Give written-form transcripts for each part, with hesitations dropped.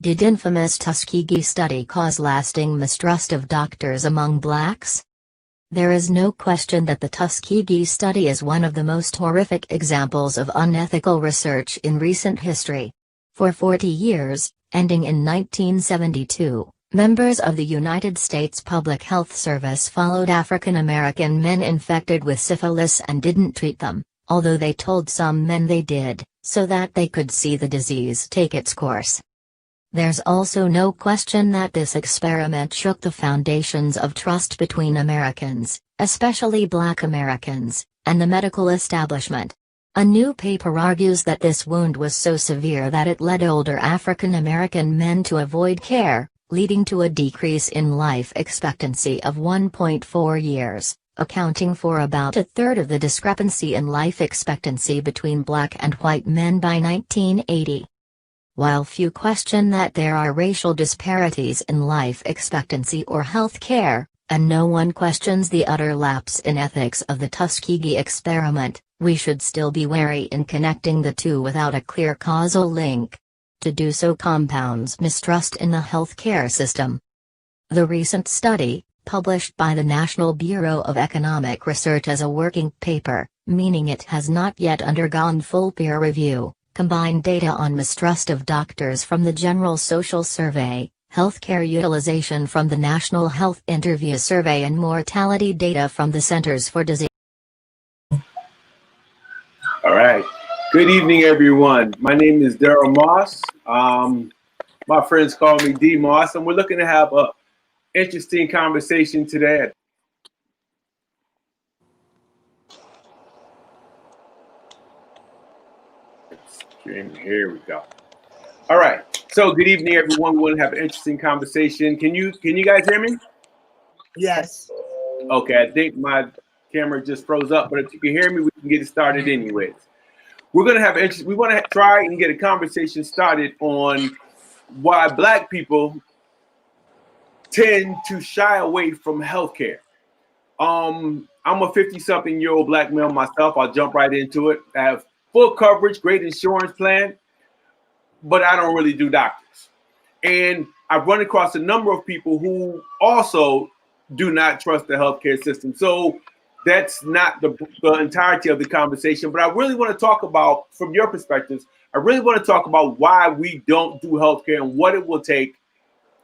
Did infamous Tuskegee study cause lasting mistrust of doctors among blacks? There is no question that the Tuskegee study is one of the most horrific examples of unethical research in recent history. For 40 years, ending in 1972, members of the United States Public Health Service followed African American men infected with syphilis and didn't treat them, although they told some men they did, so that they could see the disease take its course. There's also no question that this experiment shook the foundations of trust between Americans, especially Black Americans, and the medical establishment. A new paper argues that this wound was so severe that it led older African American men to avoid care, leading to a decrease in life expectancy of 1.4 years, accounting for about a third of the discrepancy in life expectancy between black and white men by 1980. While few question that there are racial disparities in life expectancy or health care, and no one questions the utter lapse in ethics of the Tuskegee experiment, we should still be wary in connecting the two without a clear causal link. To do so compounds mistrust in the health care system. The recent study, published by the National Bureau of Economic Research as a working paper, meaning it has not yet undergone full peer review, combined data on mistrust of doctors from the General Social Survey, healthcare utilization from the National Health Interview Survey and mortality data from the Centers for Disease. All right. Good evening, everyone. My name is D.Moss. My friends call me D.Moss, and we're looking to have an interesting conversation today. Here we go. All right. So good evening, everyone. We want to have an interesting conversation. Can you guys hear me? Yes. Okay. I think my camera just froze up, but if you can hear me, we can get it started anyways. We're going to have we want to try and get a conversation started on why Black people tend to shy away from healthcare. I'm a 50-something-year-old Black male myself. I'll jump right into it. I have full coverage, great insurance plan, but I don't really do doctors. And I've run across a number of people who also do not trust the healthcare system. So that's not the entirety of the conversation, but I really want to talk about, from your perspectives, I really want to talk about why we don't do healthcare and what it will take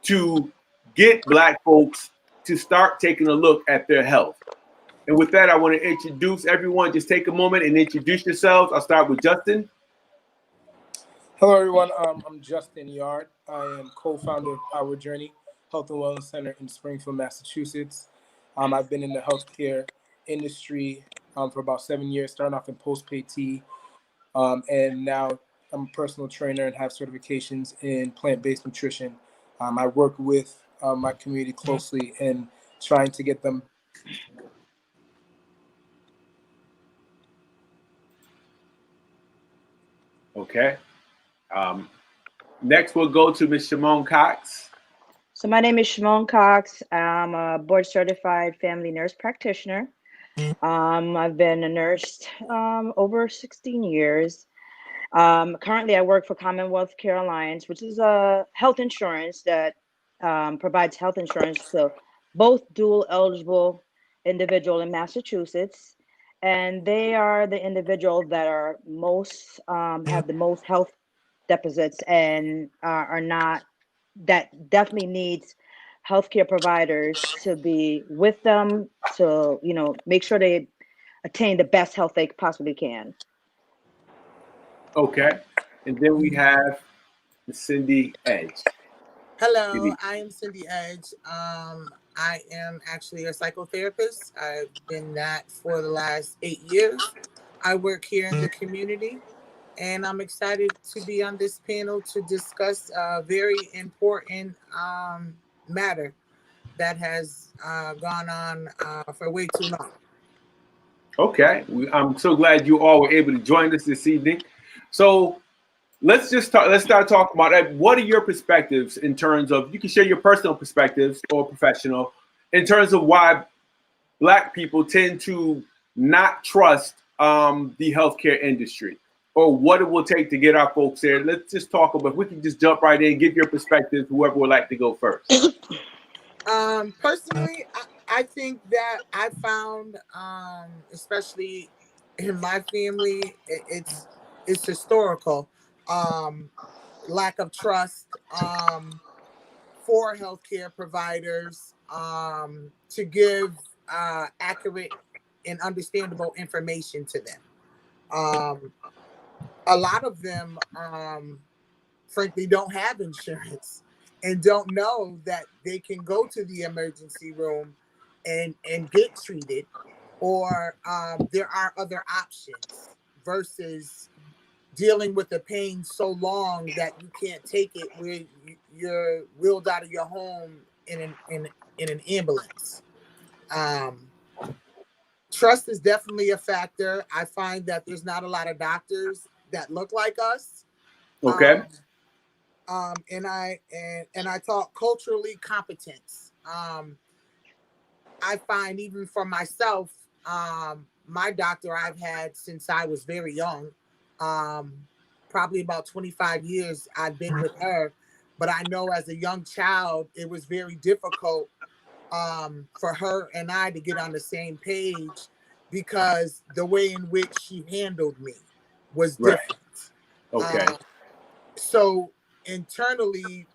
to get Black folks to start taking a look at their health. And with that, I want to introduce everyone. Just take a moment and introduce yourselves. I'll start with Justin. Hello, everyone. I'm Justin Yard. I am co-founder of Our Journey Health and Wellness Center in Springfield, Massachusetts. I've been in the healthcare industry for about 7 years, starting off in post-pay T, and now I'm a personal trainer and have certifications in plant-based nutrition. I work with my community closely and trying to get them. Okay. Next, we'll go to Ms. Shimon Cox. So my name is Shimon Cox. I'm a board-certified family nurse practitioner. I've been a nurse over 16 years. Currently, I work for Commonwealth Care Alliance, which is a health insurance that provides health insurance to both dual eligible individual in Massachusetts. And they are the individual that are most have the most health deficits and are not, that definitely needs healthcare providers to be with them to, make sure they attain the best health they possibly can. Okay. And then we have Cindy Edge. Hello, I am Cindy Edge. I am actually a psychotherapist. I've been that for the last 8 years. I work here in the community, and I'm excited to be on this panel to discuss a very important matter that has gone on for way too long. Okay, I'm so glad you all were able to join us this evening. So let's start talking about that. What are your perspectives in terms of, you can share your personal perspectives or professional, in terms of why Black people tend to not trust the healthcare industry? or what it will take to get our folks there. Let's just talk about, if we can just jump right in, give your perspective, whoever would like to go first. Personally, I think that I found, especially in my family, it's historical. Lack of trust for healthcare providers to give accurate and understandable information to them. A lot of them, frankly, don't have insurance and don't know that they can go to the emergency room and get treated, or there are other options versus dealing with the pain so long that you can't take it, where you're wheeled out of your home in an ambulance. Um, Trust is definitely a factor. I find that there's not a lot of doctors that look like us. Okay. And I talk culturally competence. I find, even for myself, my doctor I've had since I was very young, probably about 25 years I've been with her. But I know as a young child, it was very difficult for her and I to get on the same page, because the way in which she handled me was Right. different. Okay. So internally,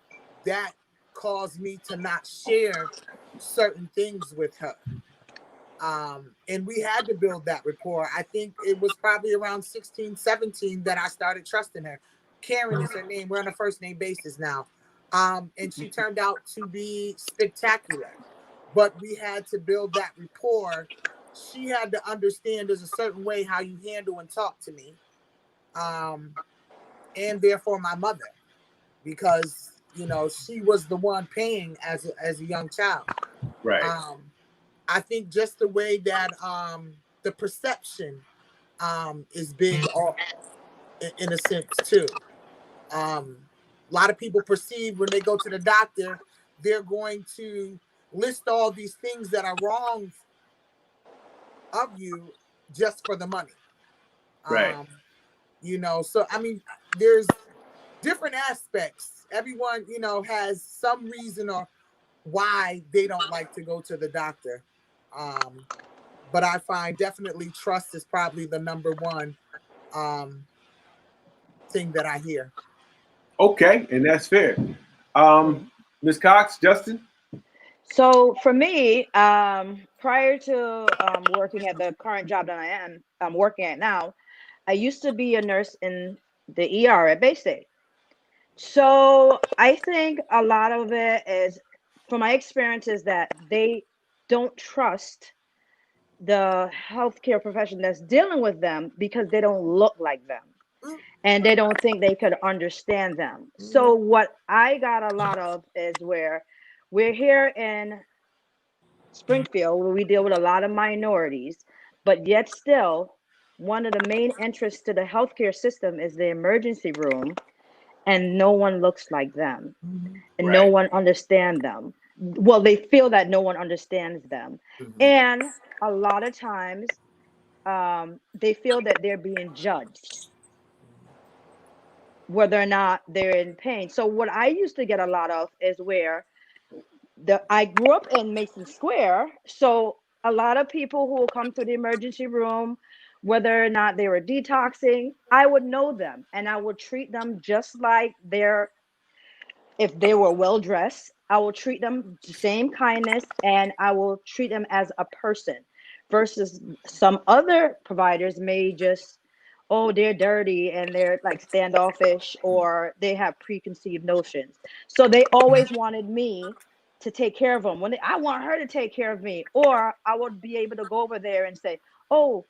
that caused me to not share certain things with her. And we had to build that rapport. I think it was probably around 16, 17 that I started trusting her. Karen is her name. We're on a first name basis now. And she turned out to be spectacular. But we had to build that rapport. She had to understand there's a certain way how you handle and talk to me. And therefore my mother, because she was the one paying as a young child. Right. I think just the way that the perception is big, in a sense too. A lot of people perceive when they go to the doctor, they're going to list all these things that are wrong of you just for the money. Right. So I mean, there's different aspects. Everyone, has some reason or why they don't like to go to the doctor. But I find definitely trust is probably the number one thing that I hear. Okay, and that's fair. Ms. Cox, Justin? So for me, prior to working at the current job that I'm working at now, I used to be a nurse in the ER at Bay State. So I think a lot of it is, from my experiences, that they don't trust the healthcare profession that's dealing with them because they don't look like them and they don't think they could understand them. So what I got a lot of is where we're here in Springfield, where we deal with a lot of minorities, but yet still, one of the main interests to the healthcare system is the emergency room, and no one looks like them, and no one understands them. Well, they feel that no one understands them, and a lot of times, they feel that they're being judged, whether or not they're in pain. So what I used to get a lot of is where I grew up in Mason Square, so a lot of people who will come to the emergency room, whether or not they were detoxing, I would know them and I would treat them just like if they were well dressed, I will treat them the same kindness and I will treat them as a person, versus some other providers may just, oh, they're dirty and they're like standoffish, or they have preconceived notions. So they always wanted me to take care of them when I want her to take care of me, or I would be able to go over there and say, oh,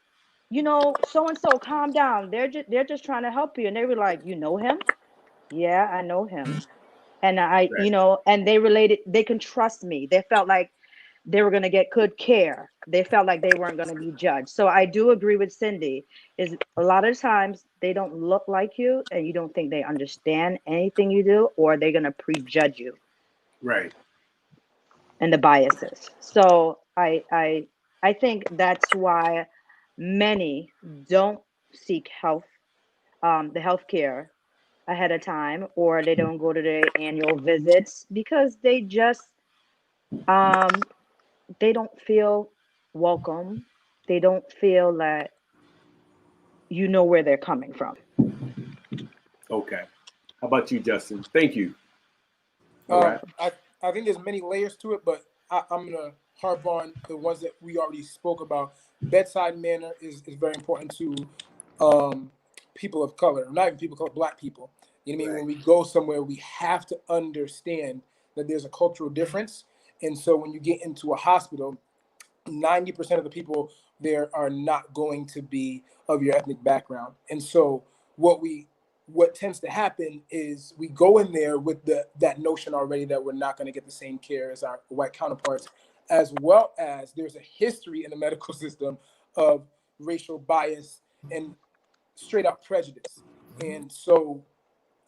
so and so, calm down. They're just trying to help you. And they were like, you know him? Yeah, I know him. And and they can trust me. They felt like they were going to get good care. They felt like they weren't going to be judged. So I do agree with Cindy, is a lot of times they don't look like you and you don't think they understand anything you do, or they're going to prejudge you. Right. And the biases. So I think that's why many don't seek health the healthcare ahead of time, or they don't go to their annual visits because um, they don't feel welcome. They don't feel that you know where they're coming from. Okay. How about you, Justin? Thank you. All right. I think there's many layers to it, but I'm gonna harp on the ones that we already spoke about. Bedside manner is very important to people of color, not even people of color, Black people. You know what I mean? Right. When we go somewhere, we have to understand that there's a cultural difference, and so when you get into a hospital, 90% of the people there are not going to be of your ethnic background. And so what tends to happen is we go in there with that notion already that we're not going to get the same care as our white counterparts, as well as there's a history in the medical system of racial bias and straight up prejudice. And so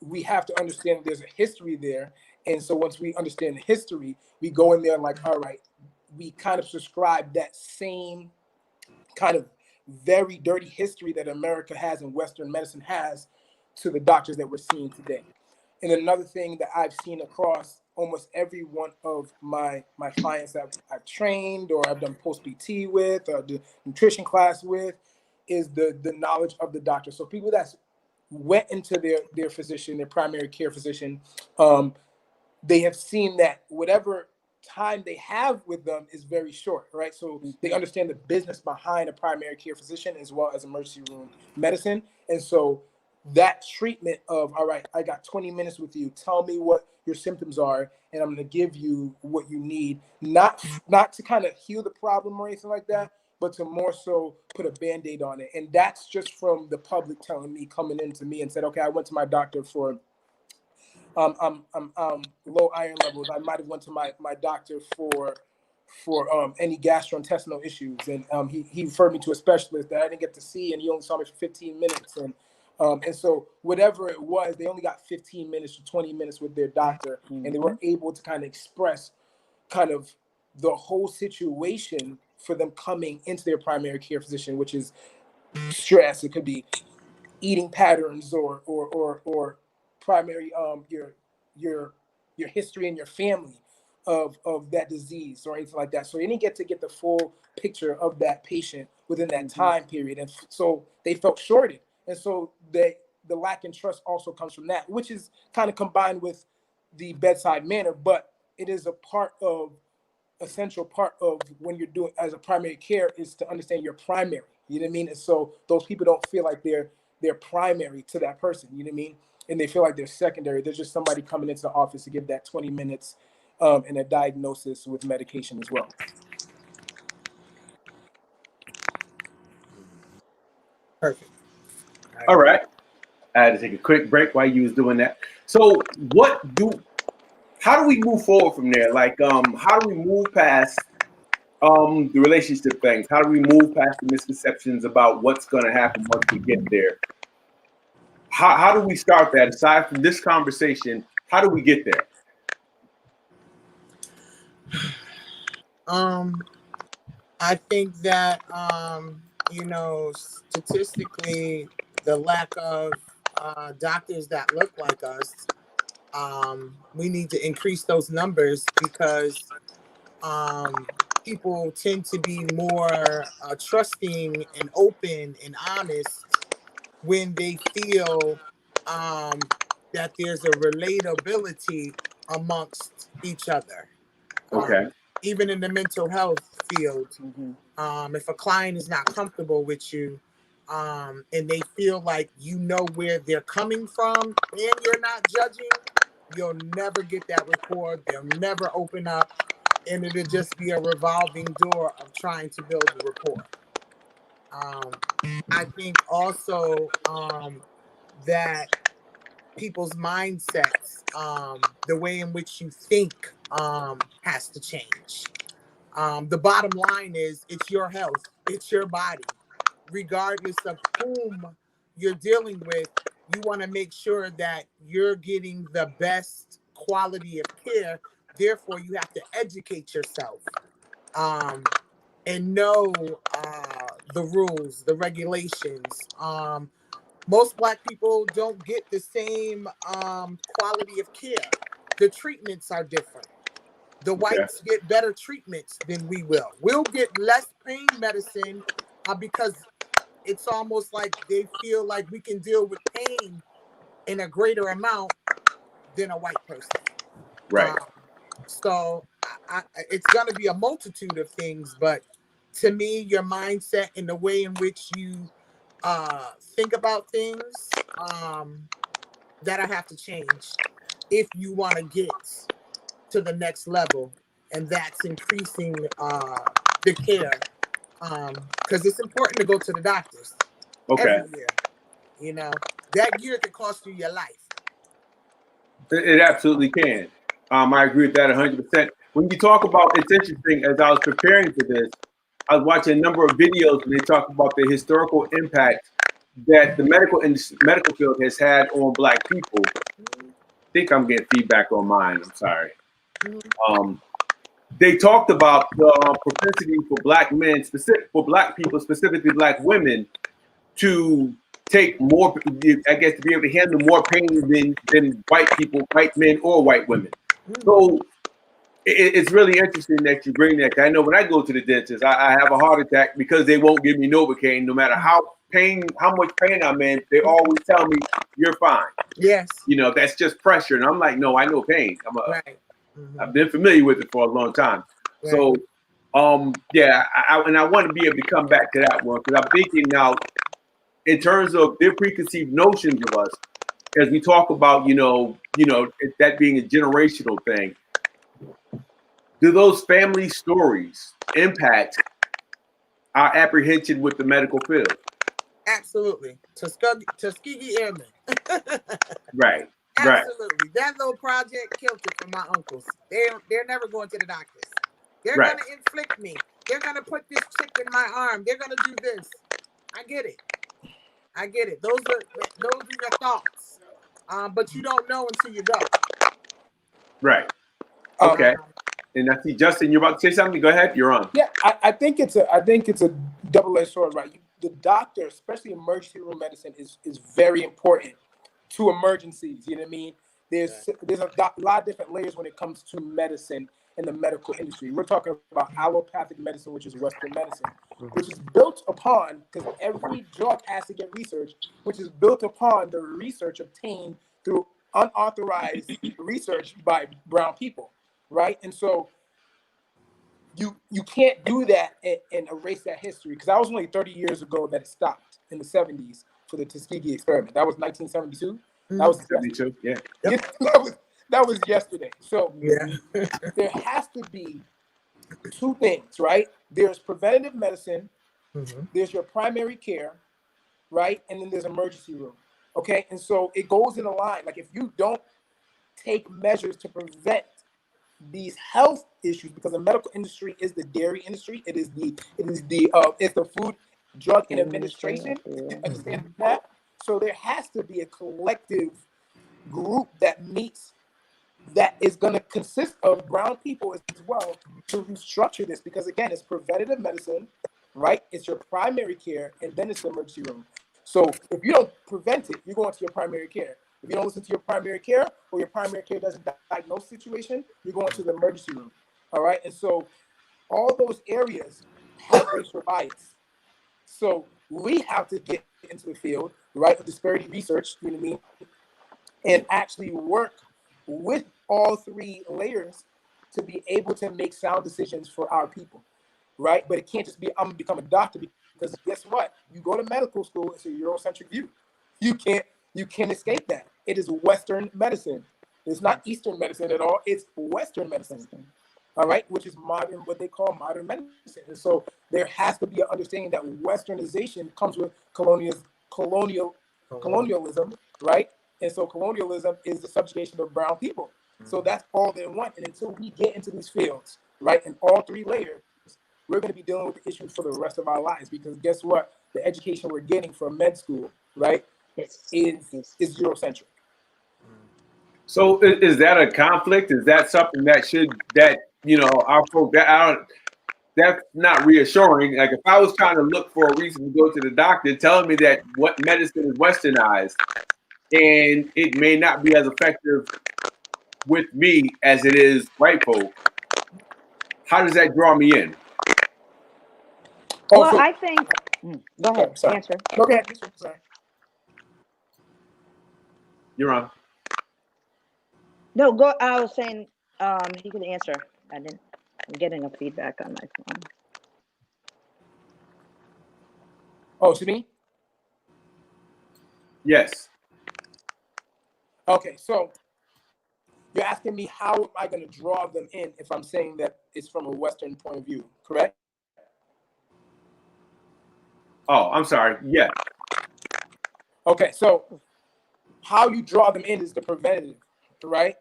we have to understand there's a history there. And so once we understand the history, we go in there like, all right, we kind of subscribe that same kind of very dirty history that America has and Western medicine has to the doctors that we're seeing today. And another thing that I've seen across almost every one of my clients that I've trained or I've done post PT with or the nutrition class with is the knowledge of the doctor. So people that went into their physician, their primary care physician, they have seen that whatever time they have with them is very short, right? So they understand the business behind a primary care physician as well as emergency room medicine. And so that treatment of, all right, I got 20 minutes with you, tell me what your symptoms are, and I'm going to give you what you need, not to kind of heal the problem or anything like that, but to more so put a band-aid on it. And that's just from the public telling me, coming into me and said, okay, I went to my doctor for low iron levels. I might have went to my doctor for any gastrointestinal issues, and he referred me to a specialist that I didn't get to see, and he only saw me for 15 minutes, and so whatever it was, they only got 15 minutes to 20 minutes with their doctor, and they were able to kind of express kind of the whole situation for them coming into their primary care physician, which is stress. It could be eating patterns or primary your your history and your family of that disease or anything like that. So they didn't get the full picture of that patient within that time period, and so they felt shorted. And so the lack in trust also comes from that, which is kind of combined with the bedside manner, but it is a part of essential part of when you're doing as a primary care is to understand your primary. You know what I mean? And so those people don't feel like they're primary to that person. You know what I mean? And they feel like they're secondary. There's just somebody coming into the office to give that 20 minutes and a diagnosis with medication as well. Perfect. All right. I had to take a quick break while you was doing that. So how do we move forward from there? Like, how do we move past the relationship things? How do we move past the misconceptions about what's going to happen once we get there? How do we start that? Aside from this conversation, how do we get there? I think that statistically, the lack of doctors that look like us, we need to increase those numbers because people tend to be more trusting and open and honest when they feel that there's a relatability amongst each other. Okay. Even in the mental health field, if a client is not comfortable with you and they feel like you know where they're coming from and you're not judging, you'll never get that rapport. They'll never open up, and it'll just be a revolving door of trying to build a rapport. I think also that people's mindsets, the way in which you think, has to change. The bottom line is it's your health, it's your body. Regardless of whom you're dealing with, you want to make sure that you're getting the best quality of care. Therefore, you have to educate yourself and know the rules, the regulations, Most Black people don't get the same quality of care. The treatments are different. The Okay. whites get better treatments than we will. We'll get less pain medicine because it's almost like they feel like we can deal with pain in a greater amount than a white person. Right. So it's going to be a multitude of things, but to me, your mindset and the way in which you think about things, that'll have to change if you want to get to the next level, and that's increasing the care, because it's important to go to the doctors Okay. every year. You know, that year could cost you your life. It absolutely can. I agree with that 100%. When you talk about, it's interesting, as I was preparing for this, I was watching a number of videos and they talk about the historical impact that the medical field has had on Black people. I think I'm getting feedback on mine. I'm sorry. They talked about the propensity for Black men, for Black people, specifically Black women, to take more, I guess, to be able to handle more pain than white people, white men or white women. So it's really interesting that you bring that. I know when I go to the dentist, I have a heart attack because they won't give me Novocaine, no matter how much pain I'm in. They always tell me you're fine. Yes. You know, that's just pressure, and I'm like, no, I know pain. Right. I've been familiar with it for a long time. Right. So, yeah, I want to be able to come back to that one because I'm thinking now, in terms of their preconceived notions of us, as we talk about, that being a generational thing. Do those family stories impact our apprehension with the medical field? Absolutely. Tuskegee Airmen. Right. Absolutely. That little project killed it for my uncles. They're never going to the doctors. They're Right. going to inflict me. They're going to put this chip in my arm. They're going to do this. I get it. Those are your thoughts. But you don't know until you go. Right. Okay. And I see Justin, you're about to say something. Go ahead. You're on. Yeah, I think it's a double-edged sword, right? The doctor, especially emergency room medicine, is very important to emergencies. You know what I mean? There's a lot of different layers when it comes to medicine in the medical industry. We're talking about allopathic medicine, which is Western medicine, which is built upon, because every drug has to get researched, which is built upon the research obtained through unauthorized research by brown people, right? And so you can't do that and erase that history, because that was only 30 years ago that it stopped in the 70s for the Tuskegee experiment. That was 1972. That was 72. Yeah. Yep. That was yesterday. So there has to be two things, right? There's preventative medicine, there's your primary care, right? And then there's emergency room. Okay. And so it goes in a line. Like if you don't take measures to prevent these health issues, because the medical industry is the dairy industry, it's the Food, Drug and Administration. You understand that? So there has to be a collective group that meets, that is going to consist of brown people as well, to restructure this, because again, it's preventative medicine, right? It's your primary care, and then it's the emergency room. So if you don't prevent it, you're going to your primary care. If you don't listen to your primary care, or your primary care doesn't diagnose the situation, you're going to the emergency room. All right. And so all those areas have racial bias. So we have to get into the field, right, of disparity research, you know what I mean, and actually work with all three layers to be able to make sound decisions for our people, right? But it can't just be, I'm gonna become a doctor, because guess what? You go to medical school, it's a Eurocentric view. You can't escape that. It is Western medicine. It's not Eastern medicine at all. It's Western medicine. All right, which is modern, what they call modern medicine. And so there has to be an understanding that Westernization comes with colonialism, right? And so colonialism is the subjugation of brown people. So that's all they want. And until we get into these fields, right, in all three layers, we're going to be dealing with the issues for the rest of our lives. Because guess what? The education we're getting from med school, right, is Eurocentric. So is that a conflict? Is that something that our folks, that's not reassuring. Like if I was trying to look for a reason to go to the doctor, telling me that what medicine is westernized and it may not be as effective with me as it is white folk, how does that draw me in? Well, Also, I think. Go ahead, sorry. answer. Okay, sorry. You're on. No, go. I was saying, he could answer. I didn't. I'm getting a feedback on my phone. Oh, to me? Yes. Okay, so you're asking me how am I going to draw them in if I'm saying that it's from a Western point of view, correct? Oh, I'm sorry. Yeah. Okay, so how you draw them in is the preventative, right?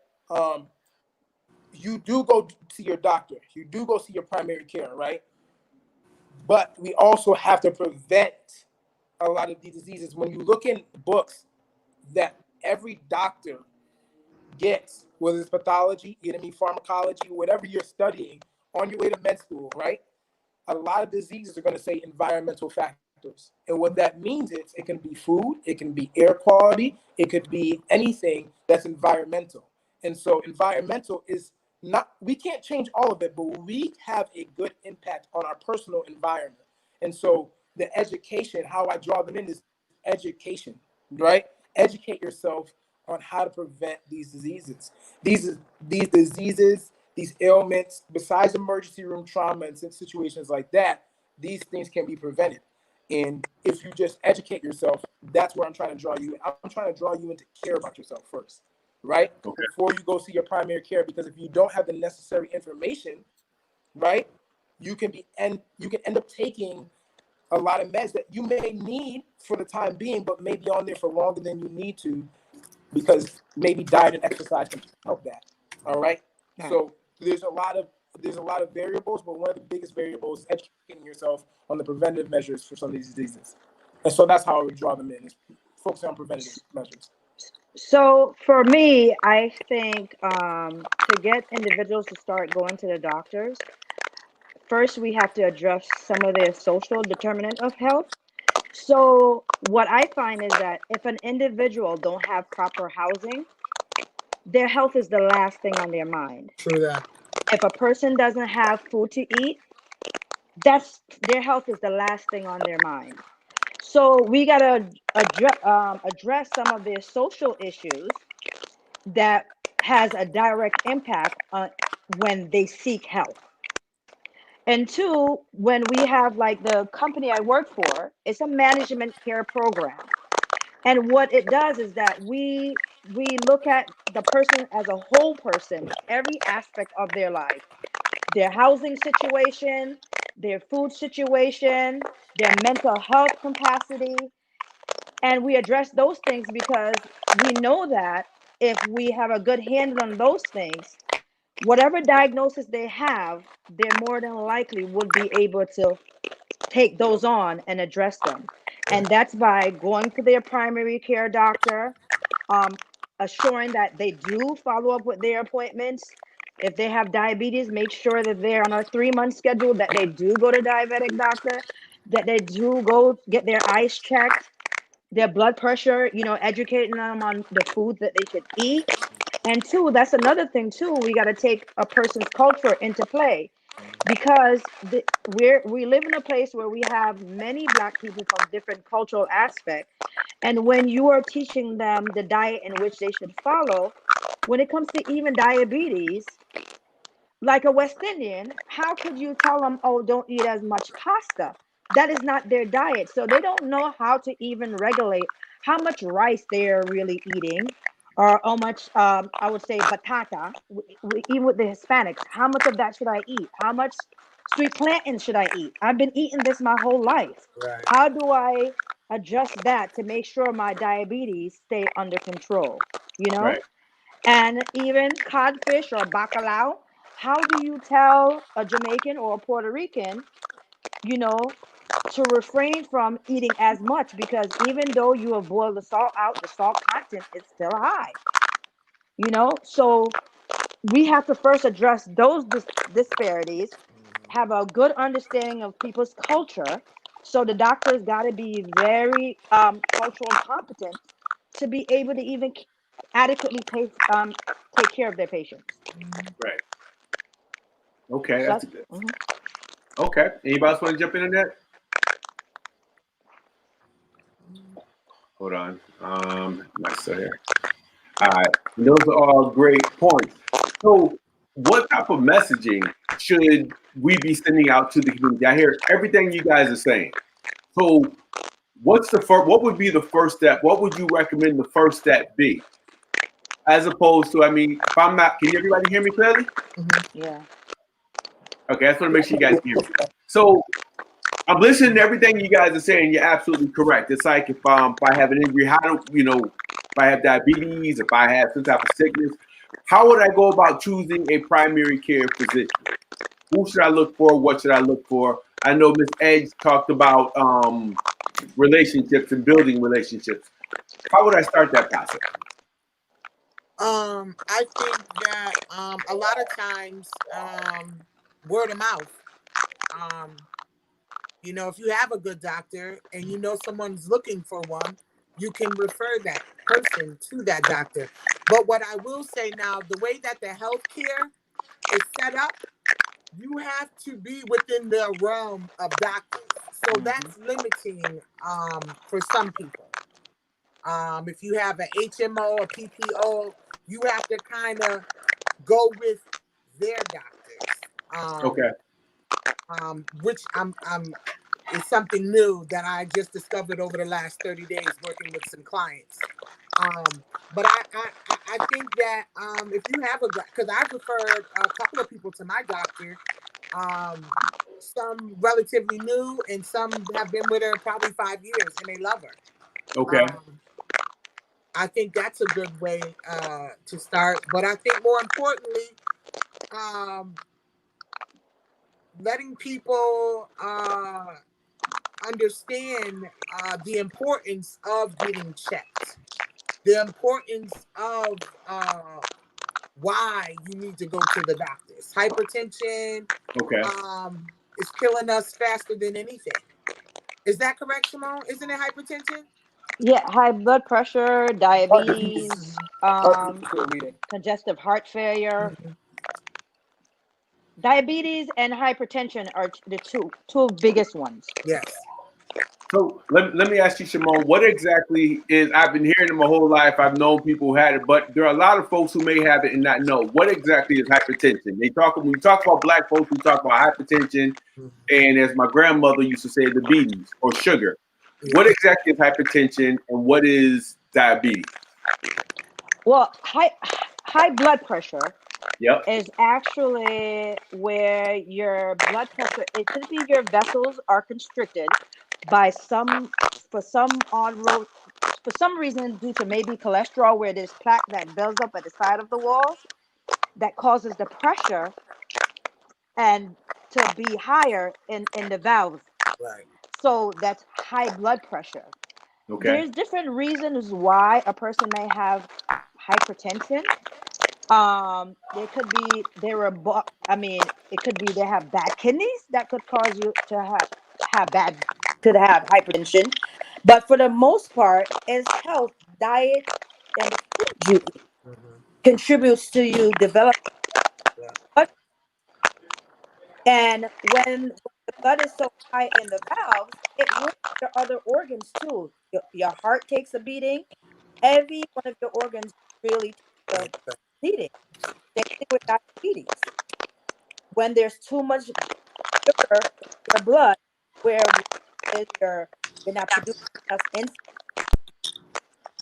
You do go see your doctor, you do go see your primary care, right? But we also have to prevent a lot of these diseases. When you look in books that every doctor gets, whether it's pathology, anatomy, pharmacology, whatever you're studying on your way to med school, right? A lot of diseases are going to say environmental factors. And what that means is it can be food, it can be air quality, it could be anything that's environmental. And so environmental is not, we can't change all of it, but we have a good impact on our personal environment. And so the education, how I draw them in is education, right? Educate yourself on how to prevent these diseases. These diseases, these ailments, besides emergency room trauma and situations like that, these things can be prevented. And if you just educate yourself, that's where I'm trying to draw you. I'm trying to draw you into care about yourself first, right? Okay. Before you go see your primary care, because if you don't have the necessary information, right, you can end up taking a lot of meds that you may need for the time being, but may be on there for longer than you need to, because maybe diet and exercise can help that. All right. So there's a lot of variables, but one of the biggest variables is educating yourself on the preventive measures for some of these diseases. And so that's how I would draw them in, is focusing on preventative measures. So for me, I think to get individuals to start going to the doctors, first we have to address some of their social determinant of health. So what I find is that if an individual don't have proper housing, their health is the last thing on their mind. True that. If a person doesn't have food to eat, that's their health is the last thing on their mind. So we gotta address some of their social issues that has a direct impact on when they seek help. And two, when we have like the company I work for, it's a management care program. And what it does is that we look at the person as a whole person, every aspect of their life, their housing situation, their food situation, their mental health capacity. And we address those things because we know that if we have a good handle on those things, whatever diagnosis they have, they're more than likely would be able to take those on and address them. And that's by going to their primary care doctor, um, assuring that they do follow up with their appointments. If they have diabetes, make sure that they're on a 3-month schedule, that they do go to diabetic doctor, that they do go get their eyes checked, their blood pressure, educating them on the foods that they should eat. And two, that's another thing too. We got to take a person's culture into play because we live in a place where we have many Black people from different cultural aspects. And when you are teaching them the diet in which they should follow, when it comes to even diabetes, like a West Indian, how could you tell them, oh, don't eat as much pasta? That is not their diet. So they don't know how to even regulate how much rice they're really eating, or how much, I would say, batata, even with the Hispanics. How much of that should I eat? How much sweet plantains should I eat? I've been eating this my whole life. Right. How do I adjust that to make sure my diabetes stay under control? You know? Right. And even codfish or bacalao, how do you tell a Jamaican or a Puerto Rican, you know, to refrain from eating as much? Because even though you have boiled the salt out, the salt content is still high, So we have to first address those disparities, have a good understanding of people's culture. So the doctor's got to be very cultural competent to be able to even adequately take care of their patients. Right. Okay, So that's good. Okay. Anybody else want to jump in on that? Hold on. Not still here. All right. Those are all great points. So, what type of messaging should we be sending out to the community? I hear everything you guys are saying. So, what's the first? What would be the first step? What would you recommend the first step be? As opposed to, I mean, if I'm not, can everybody hear me clearly? Yeah. Okay, I just want to make sure you guys hear me. So, I'm listening to everything you guys are saying. You're absolutely correct. It's like if I have an injury, how do if I have diabetes, if I have some type of sickness, how would I go about choosing a primary care physician? Who should I look for? What should I look for? I know Ms. Edge talked about relationships and building relationships. How would I start that process? I think that a lot of times word of mouth. If you have a good doctor and you know someone's looking for one, you can refer that person to that doctor. But what I will say now, the way that the healthcare is set up, you have to be within the realm of doctors. So that's limiting for some people. If you have an HMO, a PPO, you have to kind of go with their doctors. Okay. Which is something new that I just discovered over the last 30 days working with some clients. But I think that if you have because I've referred a couple of people to my doctor, some relatively new and some have been with her probably 5 years and they love her. Okay. I think that's a good way to start. But I think more importantly, letting people understand the importance of getting checked, the importance of why you need to go to the doctors. Hypertension is killing us faster than anything. Is that correct, Simone? Isn't it hypertension? Yeah, high blood pressure, diabetes, congestive heart failure. Diabetes and hypertension are the two biggest ones. Yes. So let me ask you, Shimon, what exactly is, I've been hearing it my whole life, I've known people who had it, but there are a lot of folks who may have it and not know. What exactly is hypertension? When we talk about black folks, we talk about hypertension, and as my grandmother used to say, diabetes or sugar. What exactly is hypertension and what is diabetes? Well, high blood pressure Yep. is actually where your blood pressure, it could be your vessels are constricted by for some reason due to maybe cholesterol, where there's plaque that builds up at the side of the walls that causes the pressure and to be higher in the valves. Right. So that's high blood pressure. Okay. There's different reasons why a person may have hypertension. There could be it could be they have bad kidneys that could cause you to have hypertension. But for the most part, it's health, diet, and the food you eat contributes to you developing. And when the blood is so high in the valves, it works your other organs too. Your heart takes a beating. Every one of your organs really takes a beating. Same thing with diabetes. When there's too much sugar in your blood, where you're not producing enough insulin,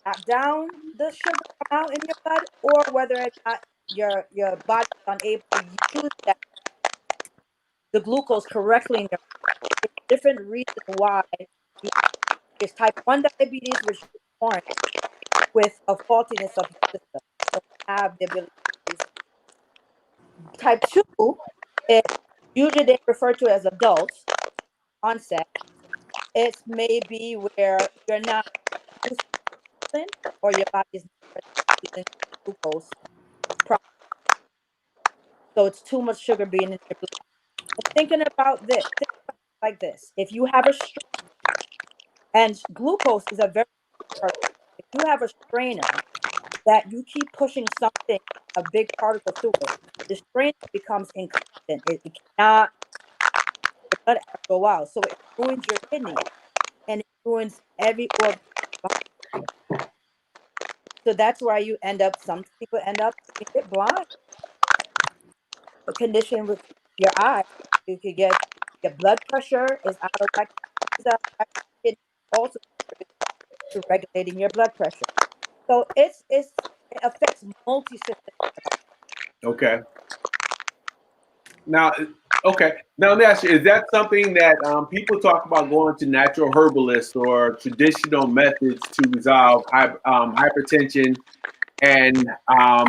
knock down the sugar amount in your blood, or whether or not your body is unable to use the glucose correctly in your blood. There's different reasons why there's type 1 diabetes, which is born with a faultiness of your system. So have the ability to use type 2 is usually they refer to as adults onset. It's maybe where you're not using insulin or your body is not using glucose properly. So it's too much sugar being in your blood. Thinking about this, think about it like this: if you have a and glucose is a very part. If you have a strainer that you keep pushing something, a big particle through it, the strainer becomes inconsistent. It cannot, the blood go out, so it ruins your kidney and it ruins every organ. So that's why you end up. Some people end up you get blind. A condition with your eye, you could get your blood pressure is out of whack. Is out of whack. It also to regulating your blood pressure. So it affects multi-system. Okay. Now, okay. Now let me ask you: is that something that people talk about going to natural herbalists or traditional methods to resolve hypertension and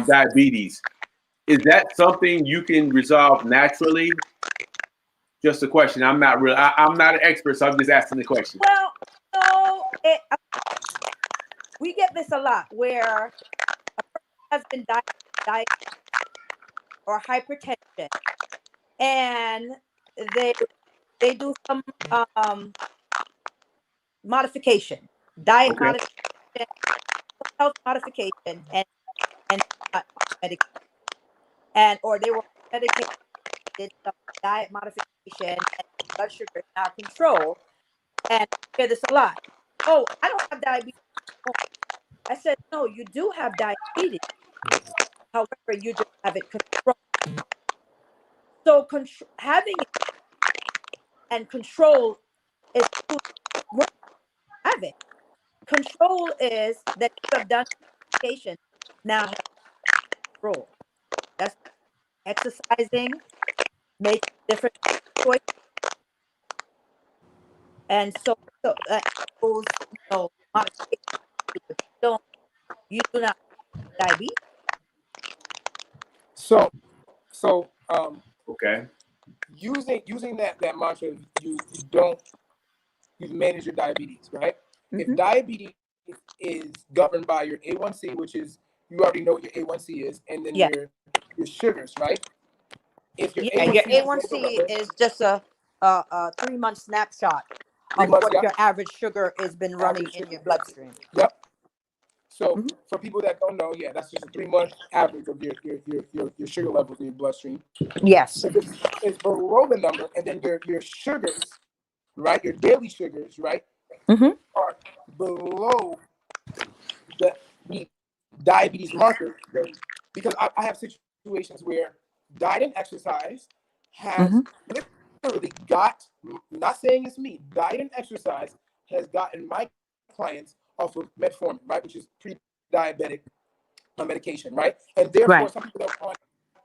diabetes? Is that something you can resolve naturally? Just a question. I'm not real. I'm not an expert, so I'm just asking the question. Well, no, we get this a lot where a person has been diagnosed or hypertension, and they do some modification, diet Okay. modification, health modification, and medication, and or they were medicated, did some diet modification, and blood sugar is now controlled. And I hear this a lot. Oh, I don't have diabetes. I said, no, you do have diabetes. However, you just have it controlled. So having it and control is have it. Control is that you have done medication, now have control. That's exercising, making different choices, and so those modifications. You do not have diabetes. So Okay. using that mantra, you manage your diabetes, right? Mm-hmm. If diabetes is governed by your A1C, which is, you already know what your A1C is, and then Yeah. your sugars, right? If your Yeah, A1C your is A1C is just a 3-month snapshot of what your average sugar has been running in your bloodstream. Yep. So Mm-hmm. for people that don't know, yeah, that's just a 3-month average of your sugar levels in your bloodstream. Yes. If it's below the number, and then your sugars, right, your daily sugars, right, Mm-hmm. are below the diabetes marker, because I have situations where diet and exercise has literally not saying it's me, diet and exercise has gotten my clients off of metformin, right, which is pre-diabetic medication, right? And therefore, Right. some people are on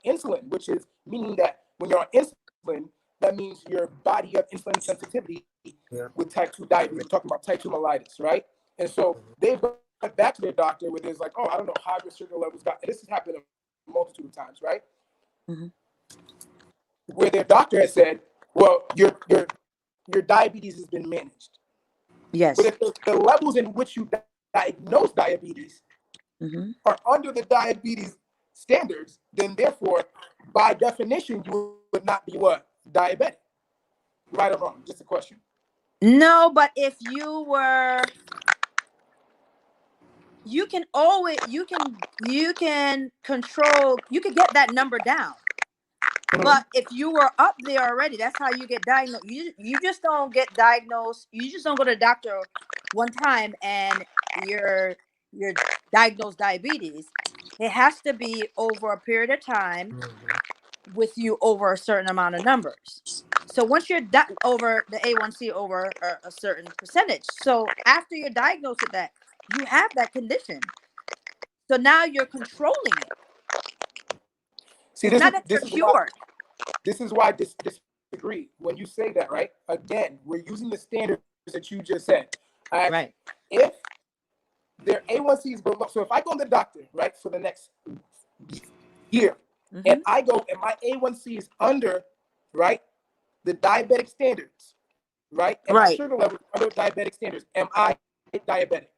insulin, which is meaning that when you're on insulin, that means your body, you have insulin sensitivity with type 2 diabetes. We're talking about type 2 mellitus, right? And so they've went back to their doctor with this, like, oh, I don't know how your sugar levels got. And this has happened a multitude of times, right? Mm-hmm. Where their doctor has said, well, your diabetes has been managed. Yes. But if the levels in which you diagnose diabetes are under the diabetes standards, then therefore, by definition, you would not be what? Diabetic. Right or wrong? Just a question. No, but if you were, you can always, you can control, you can get that number down. But if you were up there already, that's how you get diagnosed. You just don't get diagnosed. You just don't go to the doctor one time and you're diagnosed diabetes. It has to be over a period of time with you over a certain amount of numbers. So once you're over the A1C over a certain percentage, so after you're diagnosed with that, you have that condition. So now you're controlling it. See, It's not that you're cured. This is why I disagree. When you say that, right? Again, we're using the standards that you just said. Right. If their A1C is below, so if I go to the doctor, right, for the next year, and I go and my A1C is under, right, the diabetic standards, right, and my sugar level is under diabetic standards, am I diabetic?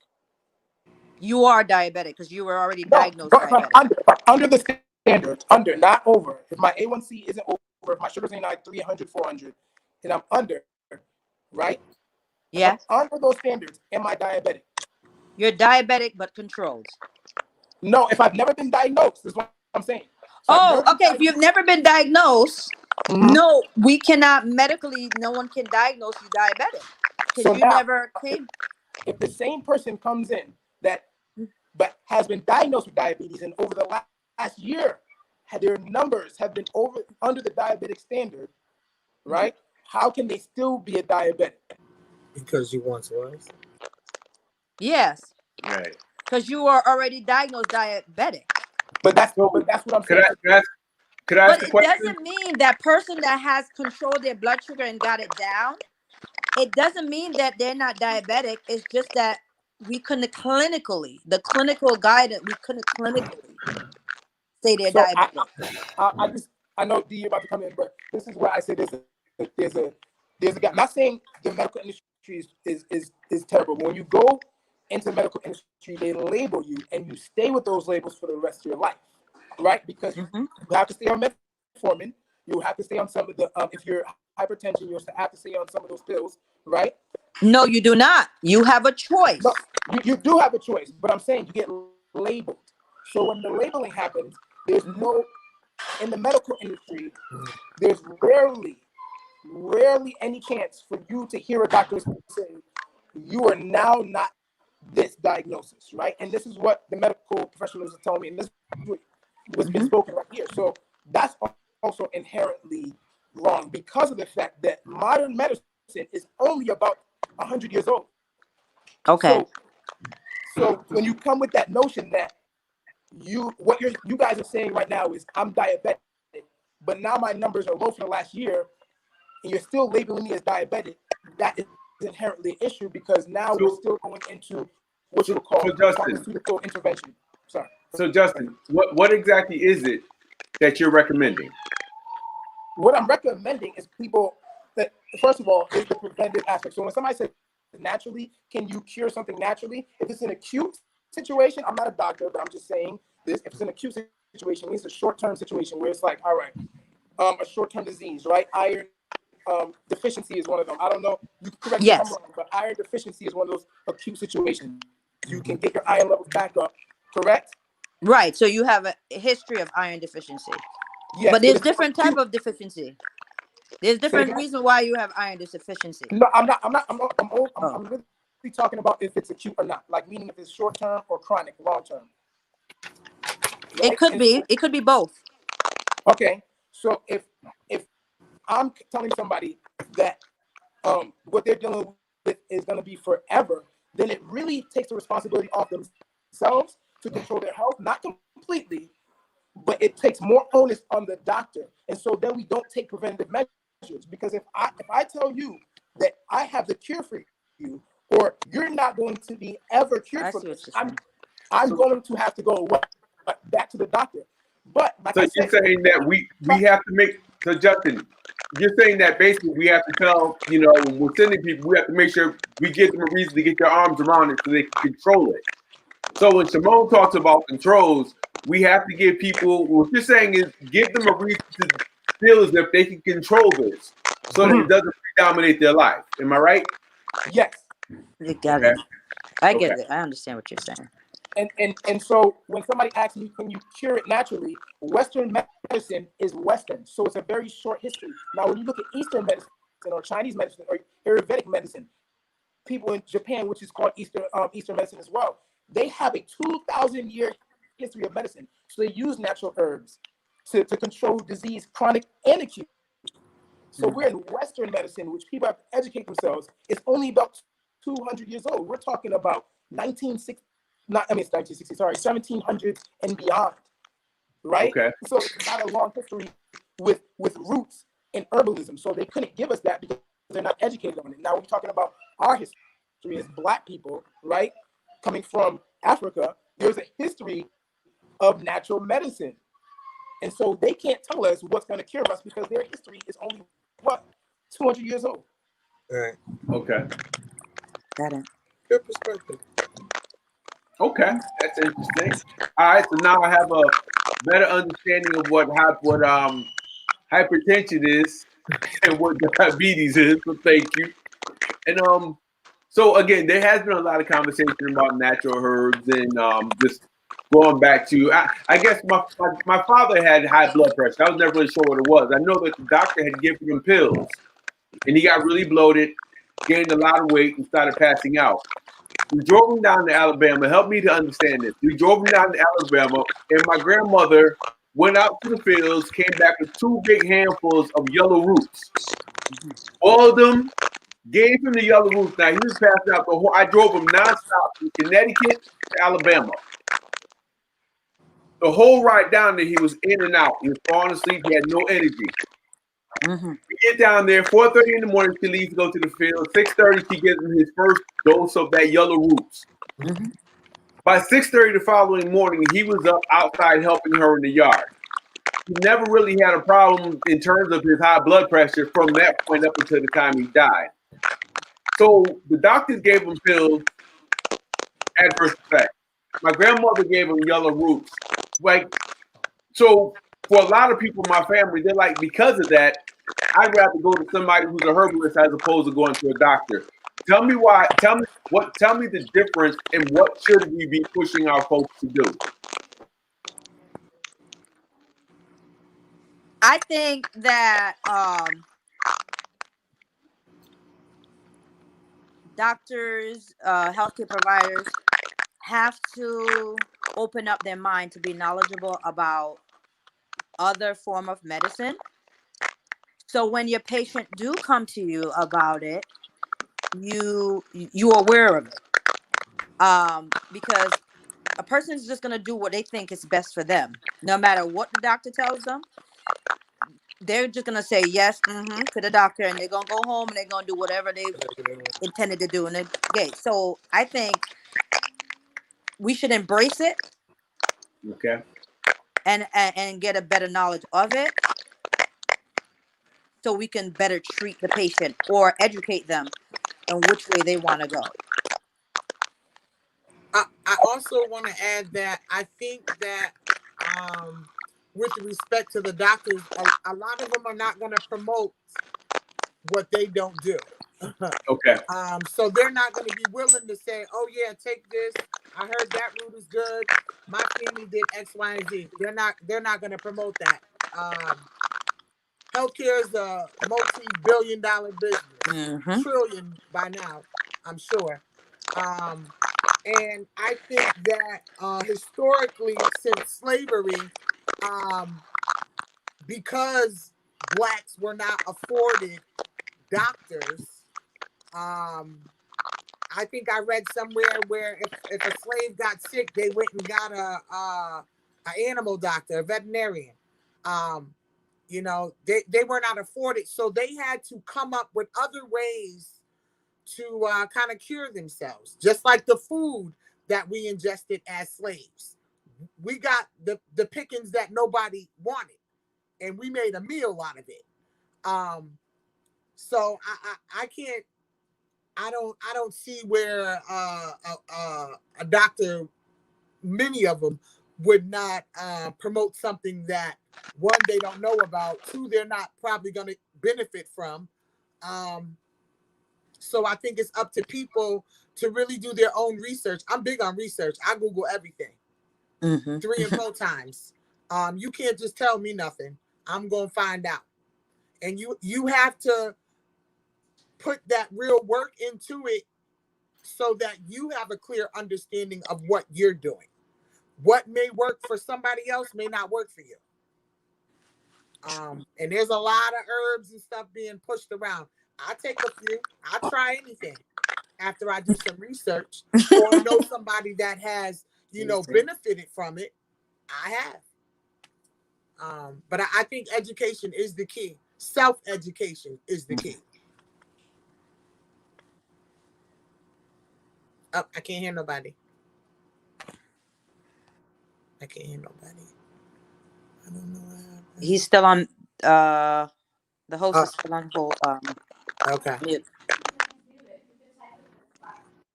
You are diabetic because you were already diagnosed diabetic. Under the standards, not over. If my A1C isn't if my sugar's ain't like 300, 400, and I'm under, right? Yeah. Under those standards, am I diabetic? You're diabetic but controlled. No, if I've never been diagnosed, is what I'm saying. So Oh, okay. If you've never been diagnosed, no, we cannot medically, no one can diagnose you diabetic. Because So you now, never came. if the same person comes in that but has been diagnosed with diabetes, and over the last year, their numbers have been under the diabetic standard, right? How can they still be a diabetic? Because you once was. Yes. Right. Because you are already diagnosed diabetic. But that's what I'm saying. Could I ask But a it question? doesn't mean that person that has controlled their blood sugar and got it down, it doesn't mean that they're not diabetic. It's just that we couldn't clinically, the clinical guidance, we couldn't clinically say they're So diabetic. I know D, you're about to come in, but this is where I say there's a gap. I'm not saying the medical industry is terrible. But when you go into the medical industry, they label you, and you stay with those labels for the rest of your life, right? Because you have to stay on metformin. You have to stay on some of the if you're hypertension, you have to stay on some of those pills, right? No, you do not. You have a choice. No, you do have a choice, but I'm saying you get labeled. So when the labeling happens, there's no, in the medical industry, there's rarely any chance for you to hear a doctor say, you are now not this diagnosis, right? And this is what the medical professionals are telling me, and this is what's been spoken right here. So that's also inherently wrong because of the fact that modern medicine is only about 100 years old. Okay. So when you come with that notion that you guys are saying right now is I'm diabetic, but now my numbers are low for the last year, and you're still labeling me as diabetic, that is inherently an issue because now we're still going into what you would call pharmaceutical intervention. Sorry. So Justin, what exactly is it that you're recommending? What I'm recommending is people that, first of all, is the preventive aspect. So when somebody says naturally, can you cure something naturally? If it's an acute situation, I'm not a doctor, but I'm just saying this. If it's an acute situation, it means a short-term situation where it's like, all right, a short-term disease, right? Iron deficiency is one of them. I don't know. You can correct me if I'm wrong, but iron deficiency is one of those acute situations. You can get your iron levels back up, correct? Right. So you have a history of iron deficiency. Yes, but there's different type of deficiency. There's different reasons why you have iron deficiency. No, I'm really talking about if it's acute or not, like meaning if it's short term or chronic, long term. Right? It could be both. Okay, so if I'm telling somebody that what they're dealing with is going to be forever, then it really takes the responsibility off themselves to control their health, not completely, but it takes more onus on the doctor. And so then we don't take preventative measures, because if I tell you that I have the cure for you, or you're not going to be ever cured from this, I'm going to have to go back to the doctor. But like so you're saying that we have to make, so Justin, you're saying that basically we have to tell, when we're sending people, we have to make sure we give them a reason to get their arms around it so they can control it. So when Simone talks about controls, we have to give people, what you're saying is give them a reason to feel as if they can control this so that it doesn't predominate their life. Am I right? Yes. You got it. I get it. I understand what you're saying. And so when somebody asks me, can you cure it naturally? Western medicine is Western, so it's a very short history. Now, when you look at Eastern medicine or Chinese medicine or Ayurvedic medicine, people in Japan, which is called Eastern medicine as well, they have a 2,000-year history of medicine. So they use natural herbs to control disease, chronic and acute. So we're in Western medicine, which people have to educate themselves. It's only about 200 years old. We're talking about 1700s and beyond, right? Okay. So it's not a long history with roots in herbalism. So they couldn't give us that because they're not educated on it. Now we're talking about our history as Black people, right? Coming from Africa, there's a history of natural medicine. And so they can't tell us what's going to cure us because their history is only, 200 years old. All right. Okay. Got it. Good perspective. Okay, that's interesting. All right, so now I have a better understanding of hypertension is and what diabetes is. So thank you. And so again, there has been a lot of conversation about natural herbs and just going back to I guess my father had high blood pressure. I was never really sure what it was. I know that the doctor had given him pills, and he got really bloated, gained a lot of weight, and started passing out. We drove him down to Alabama. Help me to understand this. We drove him down to Alabama, and my grandmother went out to the fields, came back with 2 big handfuls of yellow roots, boiled them, gave him the yellow roots. Now he was passing out the whole. I drove him nonstop from Connecticut to Alabama. The whole ride down there, he was in and out. He was falling asleep. He had no energy. Mm-hmm. We get down there, 4:30 in the morning. She leaves to go to the field. 6:30, she gives him his first dose of that yellow roots. Mm-hmm. By 6:30 the following morning, he was up outside helping her in the yard. He never really had a problem in terms of his high blood pressure from that point up until the time he died. So the doctors gave him pills, adverse effect. My grandmother gave him yellow roots. Like, so for a lot of people in my family, they're like, because of that, I'd rather go to somebody who's a herbalist as opposed to going to a doctor. Tell me why. Tell me the difference and what should we be pushing our folks to do? I think that doctors, healthcare providers have to open up their mind to be knowledgeable about other form of medicine. So when your patient do come to you about it, you are aware of it. Because a person is just going to do what they think is best for them, no matter what the doctor tells them. They're just going to say yes to the doctor, and they're going to go home and they're going to do whatever they intended to do. And okay, so I think we should embrace it. Okay. And get a better knowledge of it, so we can better treat the patient or educate them on which way they want to go. I also want to add that I think that with respect to the doctors, a lot of them are not going to promote what they don't do. Okay. So they're not going to be willing to say, oh yeah, take this. I heard that root is good. My family did X, Y, and Z. They're not going to promote that. Healthcare is a multi-billion-dollar business, trillion by now, I'm sure. And I think that historically, since slavery, because blacks were not afforded doctors, I think I read somewhere where if a slave got sick, they went and got a animal doctor, a veterinarian. You know, they were not afforded, so they had to come up with other ways to kind of cure themselves, just like the food that we ingested as slaves. We got the pickings that nobody wanted, and we made a meal out of it. So I can't. I don't see where a doctor, many of them, would not promote something that, one, they don't know about, two, they're not probably going to benefit from. So I think it's up to people to really do their own research. I'm big on research. I Google everything 3 and 4 times. You can't just tell me nothing. I'm going to find out. And you have to put that real work into it so that you have a clear understanding of what you're doing. What may work for somebody else may not work for you. And there's a lot of herbs and stuff being pushed around. I take a few. I try anything after I do some research or know somebody that has, benefited from it. I have. But I think education is the key. Self-education is the key. Oh, I can't hear nobody. I don't know what happened. He's still on. The host is still on hold. Okay. Mute.